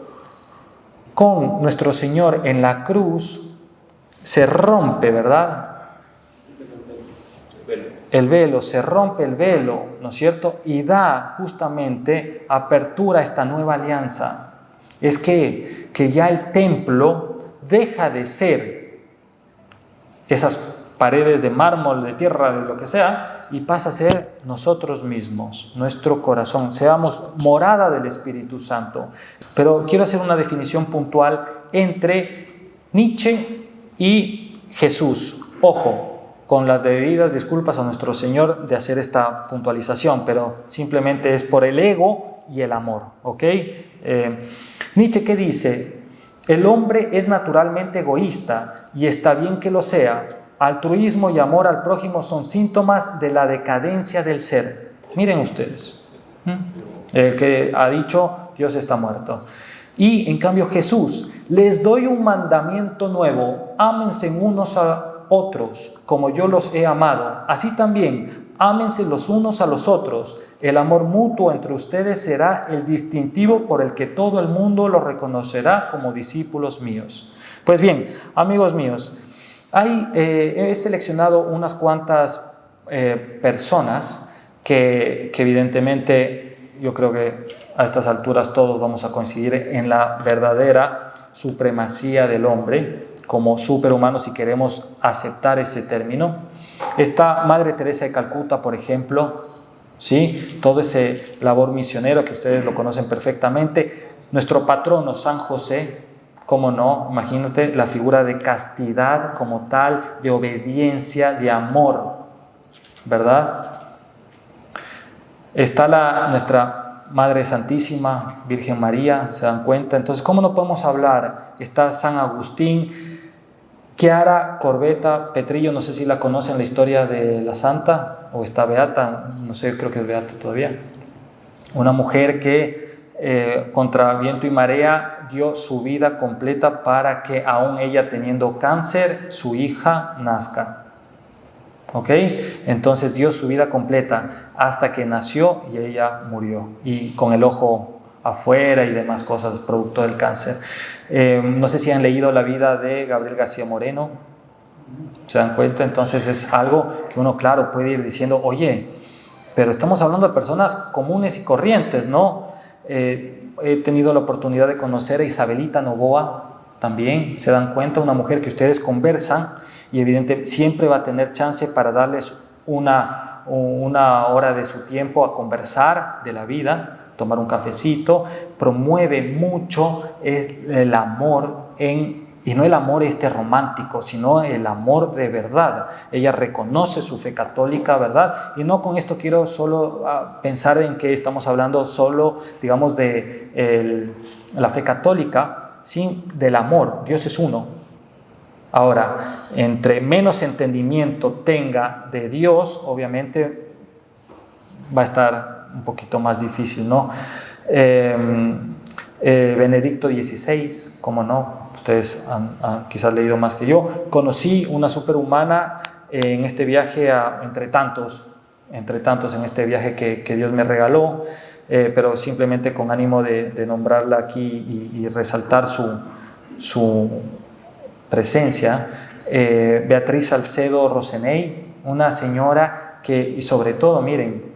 Con nuestro Señor en la cruz se rompe, ¿verdad? El velo, se rompe el velo, ¿no es cierto? Y da justamente apertura a esta nueva alianza. Es que ya el templo deja de ser esas paredes de mármol, de tierra, de lo que sea, y pasa a ser nosotros mismos, nuestro corazón, seamos morada del Espíritu Santo. Pero quiero hacer una definición puntual entre Nietzsche y Jesús. Ojo, con las debidas disculpas a nuestro Señor de hacer esta puntualización, pero simplemente es por el ego y el amor, ¿ok? Nietzsche, ¿qué dice? El hombre es naturalmente egoísta y está bien que lo sea. Altruismo y amor al prójimo son síntomas de la decadencia del ser. Miren ustedes, el que ha dicho Dios está muerto. Y en cambio Jesús, les doy un mandamiento nuevo, ámense unos a otros como yo los he amado. Así también, ámense los unos a los otros. El amor mutuo entre ustedes será el distintivo por el que todo el mundo los reconocerá como discípulos míos. Pues bien, amigos míos, he seleccionado unas cuantas personas que evidentemente yo creo que a estas alturas todos vamos a coincidir en la verdadera supremacía del hombre como superhumano, si queremos aceptar ese término. Está Madre Teresa de Calcuta, por ejemplo, ¿sí? Todo ese labor misionero que ustedes lo conocen perfectamente. Nuestro patrono San José, ¿cómo no? Imagínate la figura de castidad como tal, de obediencia, de amor, ¿verdad? Está nuestra Madre Santísima, Virgen María, ¿se dan cuenta? Entonces, ¿cómo no podemos hablar? Está San Agustín, Chiara Corbetta Petrillo, no sé si la conocen, la historia de la santa, o está beata, no sé, creo que es beata todavía. Una mujer que contra viento y marea dio su vida completa para que aún ella teniendo cáncer, su hija nazca. ¿Ok? Entonces dio su vida completa hasta que nació y ella murió. Y con el ojo afuera y demás cosas producto del cáncer. No sé si han leído la vida de Gabriel García Moreno. ¿Se dan cuenta? Entonces es algo que uno, claro, puede ir diciendo, oye, pero estamos hablando de personas comunes y corrientes, ¿no? He tenido la oportunidad de conocer a Isabelita Novoa también. ¿Se dan cuenta? Una mujer que ustedes conversan y evidentemente siempre va a tener chance para darles una hora de su tiempo a conversar de la vida, tomar un cafecito. Promueve mucho el amor y no el amor romántico, sino el amor de verdad. Ella reconoce su fe católica, ¿verdad? Y no con esto quiero solo pensar en que estamos hablando solo, digamos, de la fe católica, sino del amor. Dios es uno. Ahora, entre menos entendimiento tenga de Dios, obviamente va a estar un poquito más difícil, ¿no? Benedicto XVI, ¿cómo no? Ustedes han quizás leído más que yo. Conocí una superhumana en este viaje, entre tantos en este viaje que Dios me regaló, pero simplemente con ánimo de nombrarla aquí y resaltar su presencia. Beatriz Salcedo Roseney, una señora que, y sobre todo, miren,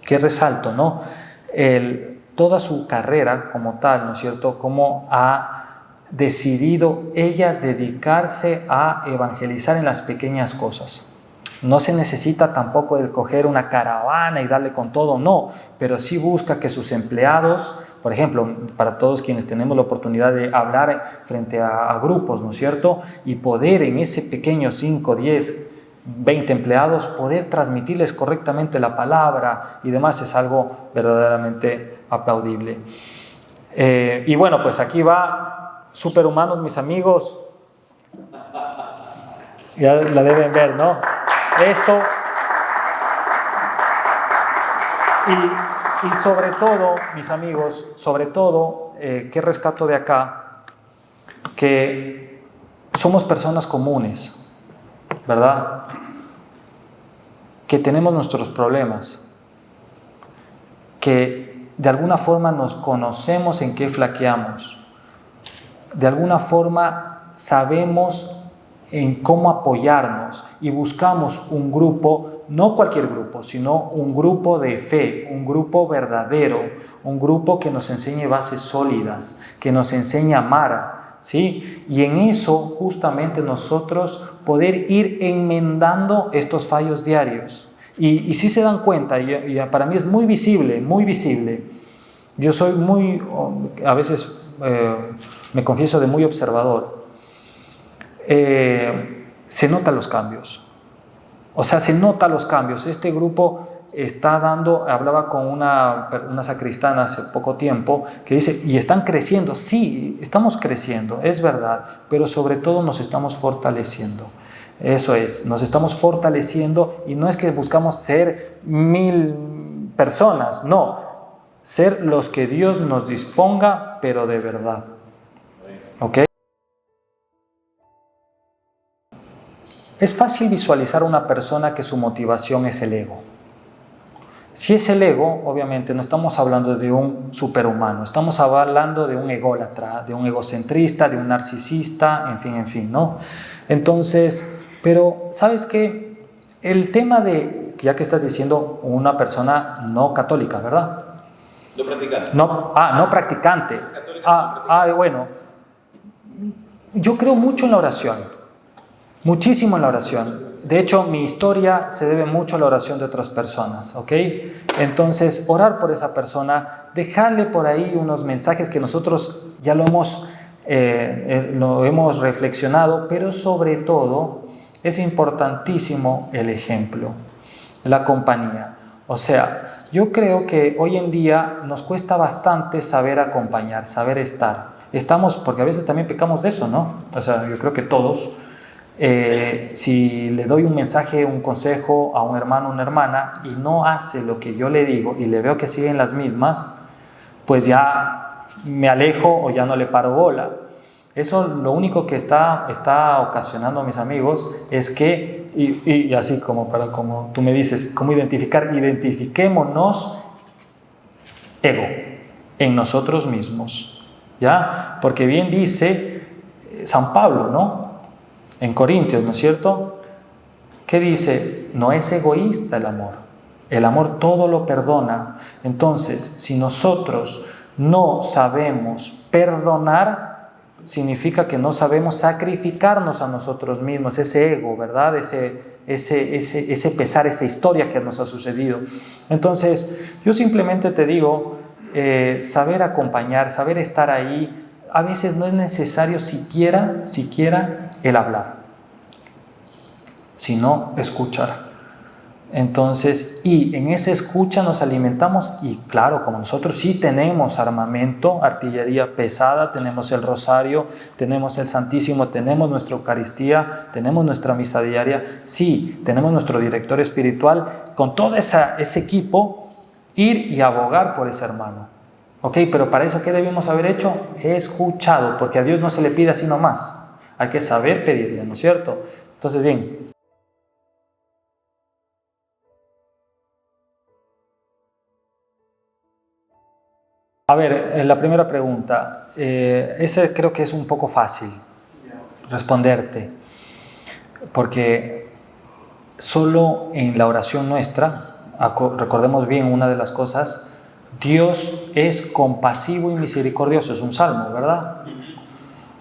qué resalto, ¿no? Toda su carrera como tal, ¿no es cierto? Cómo ha decidido ella dedicarse a evangelizar en las pequeñas cosas. No se necesita tampoco el coger una caravana y darle con todo, no, pero sí busca que sus empleados, por ejemplo, para todos quienes tenemos la oportunidad de hablar frente a grupos, ¿no es cierto? Y poder en ese pequeño 5, 10, 20 empleados, poder transmitirles correctamente la palabra y demás, es algo verdaderamente aplaudible. Y bueno, pues aquí va Superhumanos, mis amigos. Ya la deben ver, ¿no? Esto. Y sobre todo, mis amigos, sobre todo, ¿qué rescato de acá? Que somos personas comunes, ¿verdad? que tenemos nuestros problemas, que de alguna forma nos conocemos en qué flaqueamos, de alguna forma sabemos en cómo apoyarnos y buscamos un grupo, no cualquier grupo, sino un grupo de fe, un grupo verdadero, un grupo que nos enseñe bases sólidas, que nos enseñe a amar, ¿sí? Y en eso justamente nosotros poder ir enmendando estos fallos diarios. Y si se dan cuenta, y para mí es muy visible, muy visible. Yo soy a veces me confieso de muy observador. Se notan los cambios. O sea, se notan los cambios. Este grupo está hablaba con una sacristana hace poco tiempo, que dice, y están creciendo. Sí, estamos creciendo, es verdad, pero sobre todo nos estamos fortaleciendo. Eso es, nos estamos fortaleciendo, y no es que buscamos ser 1000 personas, no, ser los que Dios nos disponga, pero de verdad. ¿Ok? Es fácil visualizar a una persona que su motivación es el ego. Si es el ego, obviamente no estamos hablando de un superhumano, estamos hablando de un ególatra, de un egocentrista, de un narcisista, en fin, ¿no? Entonces, pero ¿sabes qué? El tema de, ya que estás diciendo una persona no católica, ¿verdad? No practicante. No practicante. Bueno, yo creo mucho en la oración, muchísimo en la oración. De hecho, mi historia se debe mucho a la oración de otras personas, ¿ok? Entonces, orar por esa persona, dejarle por ahí unos mensajes que nosotros ya lo hemos reflexionado, pero sobre todo es importantísimo el ejemplo, la compañía. O sea, yo creo que hoy en día nos cuesta bastante saber acompañar, saber estar. Porque a veces también pecamos de eso, ¿no? O sea, yo creo que todos. Si le doy un mensaje, un consejo a un hermano o una hermana y no hace lo que yo le digo y le veo que siguen las mismas, pues ya me alejo o ya no le paro bola. Eso lo único que está ocasionando, mis amigos, es que, y así como tú me dices, ¿cómo identifiquémonos ego en nosotros mismos? ¿Ya? Porque bien dice San Pablo, ¿no? En Corintios, ¿no es cierto? ¿Qué dice? No es egoísta el amor. El amor todo lo perdona. Entonces, si nosotros no sabemos perdonar, significa que no sabemos sacrificarnos a nosotros mismos, ese ego, ¿verdad? Ese pesar, esa historia que nos ha sucedido. Entonces, yo simplemente te digo, saber acompañar, saber estar ahí. A veces no es necesario siquiera el hablar, sino escuchar. Entonces, y en esa escucha nos alimentamos, y claro, como nosotros sí tenemos armamento, artillería pesada, tenemos el rosario, tenemos el Santísimo, tenemos nuestra Eucaristía, tenemos nuestra misa diaria, sí, tenemos nuestro director espiritual, con todo ese equipo, ir y abogar por ese hermano. Ok, pero para eso, ¿qué debemos haber hecho? Escuchado, porque a Dios no se le pide así nomás. Hay que saber pedirle, ¿no es cierto? Entonces, bien. A ver, la primera pregunta. Esa creo que es un poco fácil responderte, porque solo en la oración nuestra, recordemos bien una de las cosas, Dios es compasivo y misericordioso, es un salmo, ¿verdad?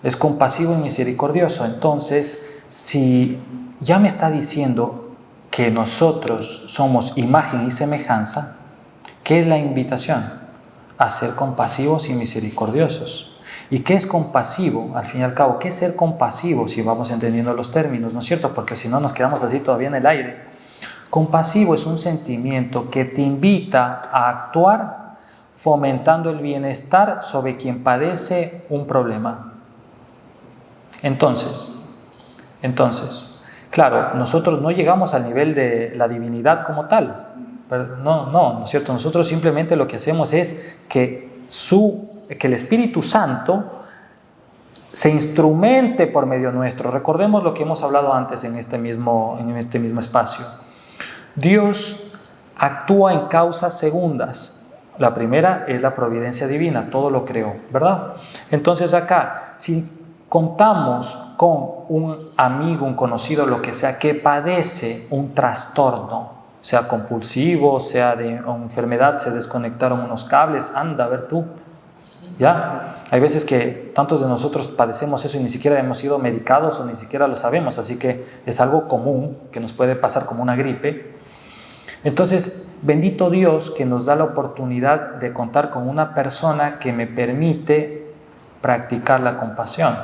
Es compasivo y misericordioso. Entonces, si ya me está diciendo que nosotros somos imagen y semejanza, ¿qué es la invitación? A ser compasivos y misericordiosos. ¿Y qué es compasivo? Al fin y al cabo, ¿qué es ser compasivo? Si vamos entendiendo los términos, ¿no es cierto? Porque si no nos quedamos así todavía en el aire. Compasivo es un sentimiento que te invita a actuar fomentando el bienestar sobre quien padece un problema. Entonces, claro, nosotros no llegamos al nivel de la divinidad como tal. No es cierto. Nosotros simplemente lo que hacemos es que el Espíritu Santo se instrumente por medio nuestro. Recordemos lo que hemos hablado antes en este mismo espacio. Dios actúa en causas segundas. La primera es la providencia divina, todo lo creó, ¿verdad? Entonces acá, si contamos con un amigo, un conocido, lo que sea, que padece un trastorno, sea compulsivo, sea de una enfermedad, se desconectaron unos cables, anda a ver tú, ¿ya? Hay veces que tantos de nosotros padecemos eso y ni siquiera hemos sido medicados o ni siquiera lo sabemos, así que es algo común que nos puede pasar como una gripe. Entonces, bendito Dios que nos da la oportunidad de contar con una persona que me permite practicar la compasión.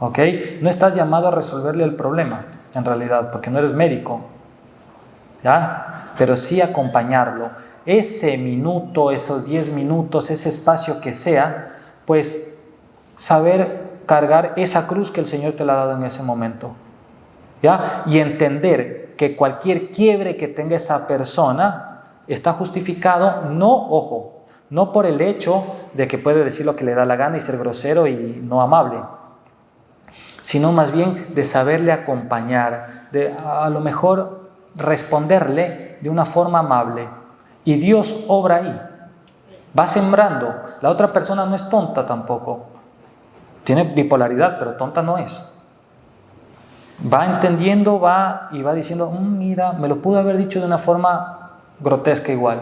¿Ok? No estás llamado a resolverle el problema, en realidad, porque no eres médico, ¿ya? Pero sí acompañarlo. Ese minuto, esos 10 minutos, ese espacio que sea, pues saber cargar esa cruz que el Señor te la ha dado en ese momento, ¿ya? Y entender que cualquier quiebre que tenga esa persona está justificado, no, ojo, no por el hecho de que puede decir lo que le da la gana y ser grosero y no amable, sino más bien de saberle acompañar, de a lo mejor responderle de una forma amable. Y Dios obra ahí, va sembrando. La otra persona no es tonta tampoco, tiene bipolaridad, pero tonta no es. Va entendiendo, va y va diciendo, mira, me lo pudo haber dicho de una forma grotesca igual.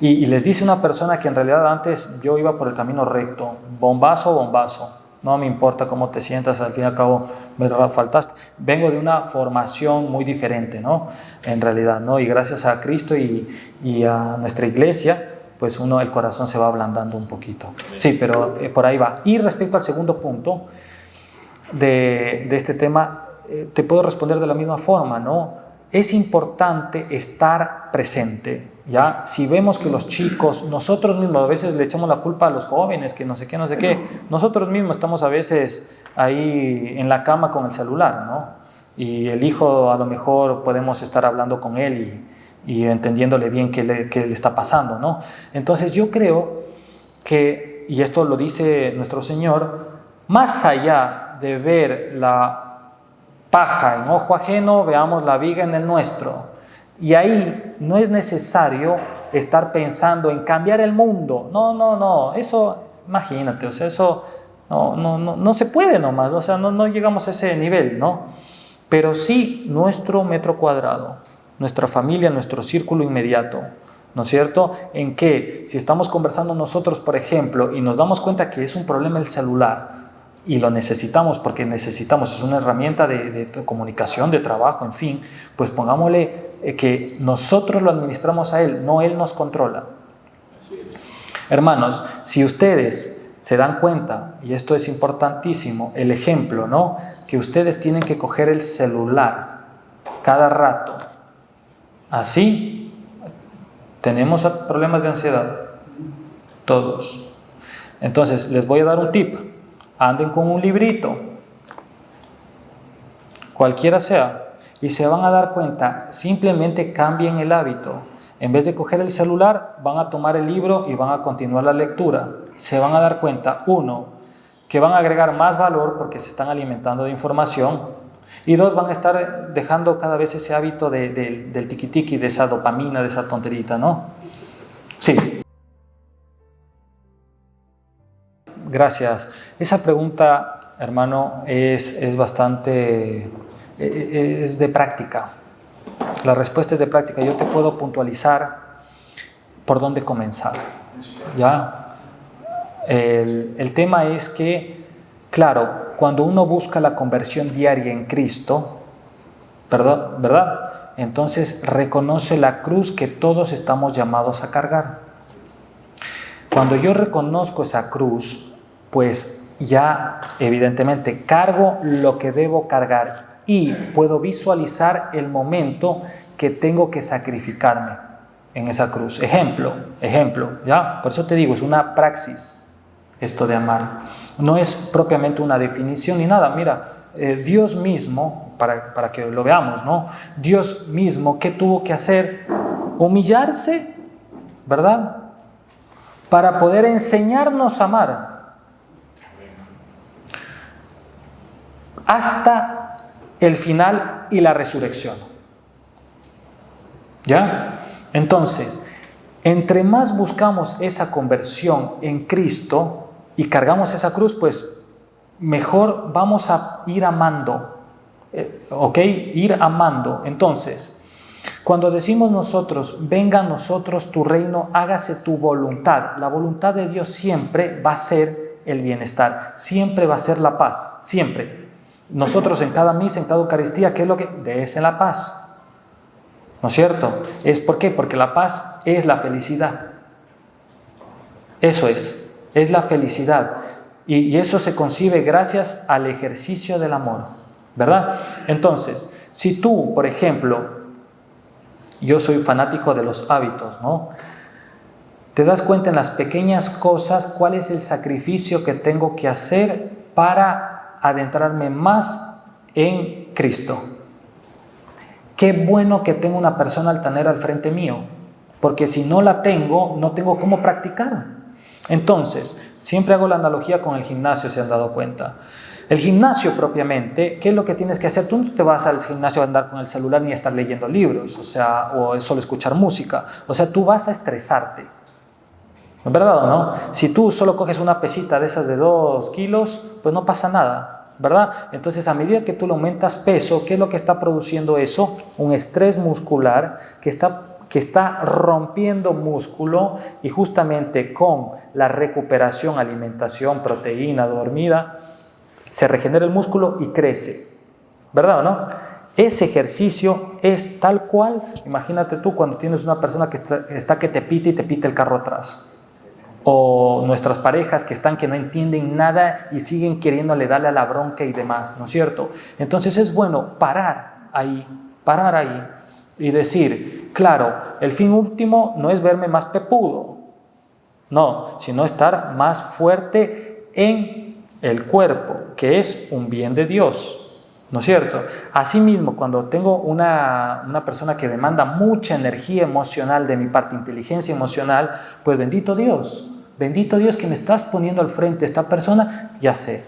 Y les dice una persona que en realidad antes yo iba por el camino recto, bombazo, no me importa cómo te sientas, al fin y al cabo me faltaste. Vengo de una formación muy diferente, ¿no? En realidad, ¿no? Y gracias a Cristo y a nuestra iglesia, pues el corazón se va ablandando un poquito. Sí, pero por ahí va. Y respecto al segundo punto de este tema, te puedo responder de la misma forma, ¿no? Es importante estar presente, ¿ya? Si vemos que los chicos, nosotros mismos, a veces le echamos la culpa a los jóvenes, que no sé qué, nosotros mismos estamos a veces ahí en la cama con el celular, ¿no? Y el hijo a lo mejor podemos estar hablando con él y entendiéndole bien qué le está pasando, ¿no? Entonces yo creo que, y esto lo dice nuestro Señor, más allá de ver la paja en ojo ajeno, veamos la viga en el nuestro. Y ahí no es necesario estar pensando en cambiar el mundo. No, eso, imagínate, o sea, eso no se puede nomás, o sea, no llegamos a ese nivel, ¿no? Pero sí nuestro metro cuadrado, nuestra familia, nuestro círculo inmediato, ¿no es cierto? En que si estamos conversando nosotros, por ejemplo, y nos damos cuenta que es un problema el celular, y lo necesitamos porque necesitamos, es una herramienta de comunicación, de trabajo, en fin, pues pongámosle que nosotros lo administramos a Él, no Él nos controla. Hermanos, si ustedes se dan cuenta, y esto es importantísimo, el ejemplo, ¿no? Que ustedes tienen que coger el celular cada rato. Así, tenemos problemas de ansiedad, todos. Entonces, les voy a dar un tip. Anden con un librito, cualquiera sea, y se van a dar cuenta, simplemente cambien el hábito. En vez de coger el celular, van a tomar el libro y van a continuar la lectura. Se van a dar cuenta, uno, que van a agregar más valor porque se están alimentando de información, y dos, van a estar dejando cada vez ese hábito del tiqui-tiqui, de esa dopamina, de esa tonterita, ¿no? Sí. Gracias. Esa pregunta, hermano, es bastante, es de práctica. La respuesta es de práctica. Yo te puedo puntualizar por dónde comenzar, ¿ya? El tema es que, claro, cuando uno busca la conversión diaria en Cristo, ¿verdad? Entonces reconoce la cruz que todos estamos llamados a cargar. Cuando yo reconozco esa cruz, pues ya evidentemente cargo lo que debo cargar y puedo visualizar el momento que tengo que sacrificarme en esa cruz. Ejemplo, ¿ya? Por eso te digo, es una praxis esto de amar. No es propiamente una definición ni nada. Mira, Dios mismo, para que lo veamos, ¿no? Dios mismo, ¿qué tuvo que hacer? Humillarse, ¿verdad? Para poder enseñarnos a amar. Hasta el final y la resurrección. ¿Ya? Entonces, entre más buscamos esa conversión en Cristo y cargamos esa cruz, pues mejor vamos a ir amando. ¿Ok? Ir amando. Entonces, cuando decimos nosotros, venga a nosotros tu reino, hágase tu voluntad. La voluntad de Dios siempre va a ser el bienestar, siempre va a ser la paz, siempre. Nosotros en cada misa, en cada Eucaristía, ¿qué es lo que? Dése la paz. ¿No es cierto? ¿Por qué? Porque la paz es la felicidad. Eso es la felicidad. Y eso se concibe gracias al ejercicio del amor, ¿verdad? Entonces, si tú, por ejemplo, yo soy fanático de los hábitos, ¿no? Te das cuenta en las pequeñas cosas cuál es el sacrificio que tengo que hacer para adentrarme más en Cristo. Qué bueno que tengo una persona altanera al frente mío, porque si no la tengo, no tengo cómo practicar. Entonces, siempre hago la analogía con el gimnasio, ¿se han dado cuenta? El gimnasio propiamente, ¿qué es lo que tienes que hacer? Tú no te vas al gimnasio a andar con el celular ni a estar leyendo libros, o solo escuchar música. O sea, tú vas a estresarte. ¿Es verdad o no? Si tú solo coges una pesita de esas de 2 kilos, pues no pasa nada. ¿Verdad? Entonces, a medida que tú le aumentas peso, ¿qué es lo que está produciendo eso? Un estrés muscular que está rompiendo músculo, y justamente con la recuperación, alimentación, proteína, dormida, se regenera el músculo y crece. ¿Verdad o no? Ese ejercicio es tal cual, imagínate tú cuando tienes una persona que está que te pita y te pita el carro atrás. O nuestras parejas que no entienden nada y siguen queriéndole darle a la bronca y demás, ¿no es cierto? Entonces es bueno parar ahí y decir, claro, el fin último no es verme más pepudo, no, sino estar más fuerte en el cuerpo, que es un bien de Dios, ¿no es cierto? Asimismo, cuando tengo una persona que demanda mucha energía emocional de mi parte, inteligencia emocional, pues bendito Dios que me estás poniendo al frente esta persona, ya sé,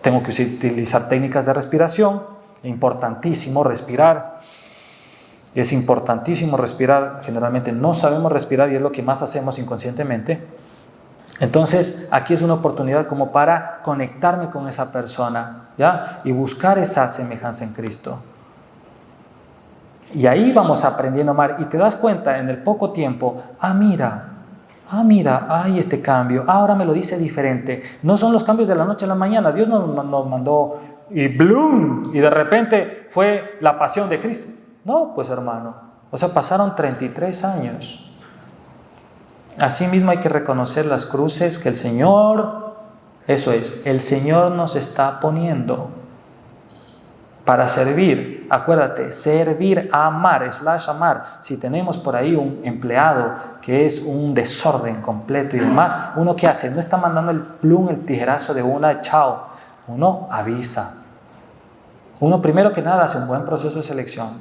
tengo que utilizar técnicas de respiración, es importantísimo respirar, generalmente no sabemos respirar y es lo que más hacemos inconscientemente. Entonces, aquí es una oportunidad como para conectarme con esa persona, ¿ya? Y buscar esa semejanza en Cristo. Y ahí vamos aprendiendo a amar y te das cuenta en el poco tiempo, mira, hay este cambio, ahora me lo dice diferente. No son los cambios de la noche a la mañana. Dios nos mandó y ¡blum! Y de repente fue la pasión de Cristo. No, pues hermano, o sea, pasaron 33 años. Asimismo hay que reconocer las cruces que el Señor nos está poniendo para servir. Acuérdate, servir, amar, amar. Si tenemos por ahí un empleado que es un desorden completo y demás, ¿uno qué hace? No está mandando el tijerazo de una, chao. Uno avisa. Uno primero que nada hace un buen proceso de selección.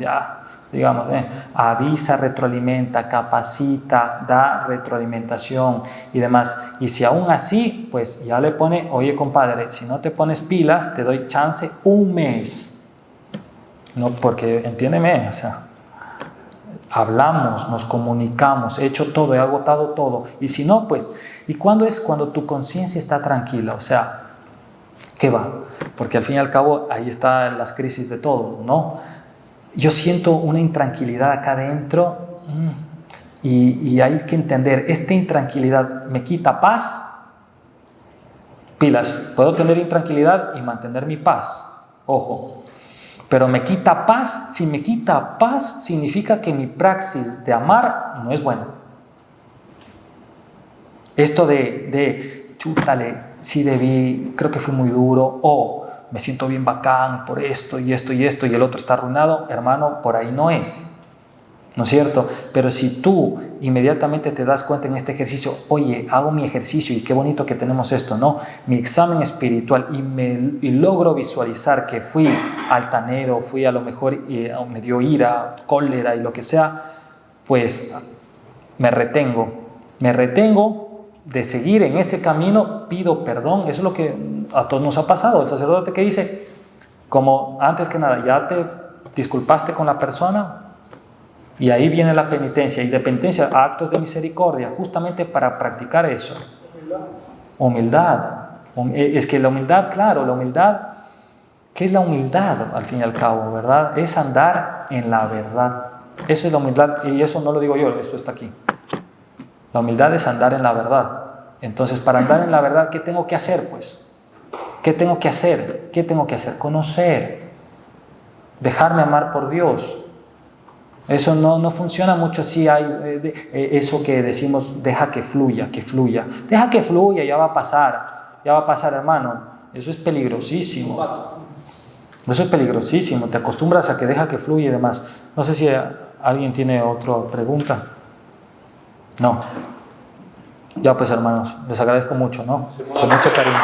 Avisa, retroalimenta, capacita, da retroalimentación y demás. Y si aún así, pues ya le pone, oye compadre, si no te pones pilas, te doy chance 1 mes. No, porque entiéndeme, hablamos, nos comunicamos, he hecho todo, he agotado todo. Y si no, pues, ¿y cuándo es cuando tu conciencia está tranquila? ¿Qué va? Porque al fin y al cabo ahí están las crisis de todo, ¿no? Yo siento una intranquilidad acá adentro y hay que entender, esta intranquilidad me quita paz. Pilas, puedo tener intranquilidad y mantener mi paz, ojo. Pero me quita paz. Si me quita paz, significa que mi praxis de amar no es buena. Esto chútale, sí debí, creo que fui muy duro, o me siento bien bacán por esto y esto y esto, y el otro está arruinado, hermano, por ahí no es. ¿No es cierto? Pero si tú inmediatamente te das cuenta en este ejercicio, oye, hago mi ejercicio y qué bonito que tenemos esto, ¿no? Mi examen espiritual y logro visualizar que fui altanero, fui a lo mejor me dio ira, cólera y lo que sea, pues me retengo de seguir en ese camino, pido perdón. Eso es lo que a todos nos ha pasado. El sacerdote que dice, como antes que nada, ¿ya te disculpaste con la persona? Y ahí viene la penitencia, y de penitencia a actos de misericordia, justamente para practicar eso. Humildad. Es que la humildad, claro, la humildad, ¿qué es la humildad al fin y al cabo, verdad? Es andar en la verdad. Eso es la humildad, y eso no lo digo yo, esto está aquí. La humildad es andar en la verdad. Entonces, para andar en la verdad, ¿qué tengo que hacer, pues? ¿Qué tengo que hacer? ¿Qué tengo que hacer? Conocer. Dejarme amar por Dios. Eso no funciona mucho así. Hay eso que decimos, deja que fluya, que fluya. Deja que fluya, ya va a pasar, hermano. Eso es peligrosísimo. Eso es peligrosísimo. Te acostumbras a que deja que fluya y demás. No sé si alguien tiene otra pregunta. No. Ya pues, hermanos, les agradezco mucho, ¿no? Con mucho cariño.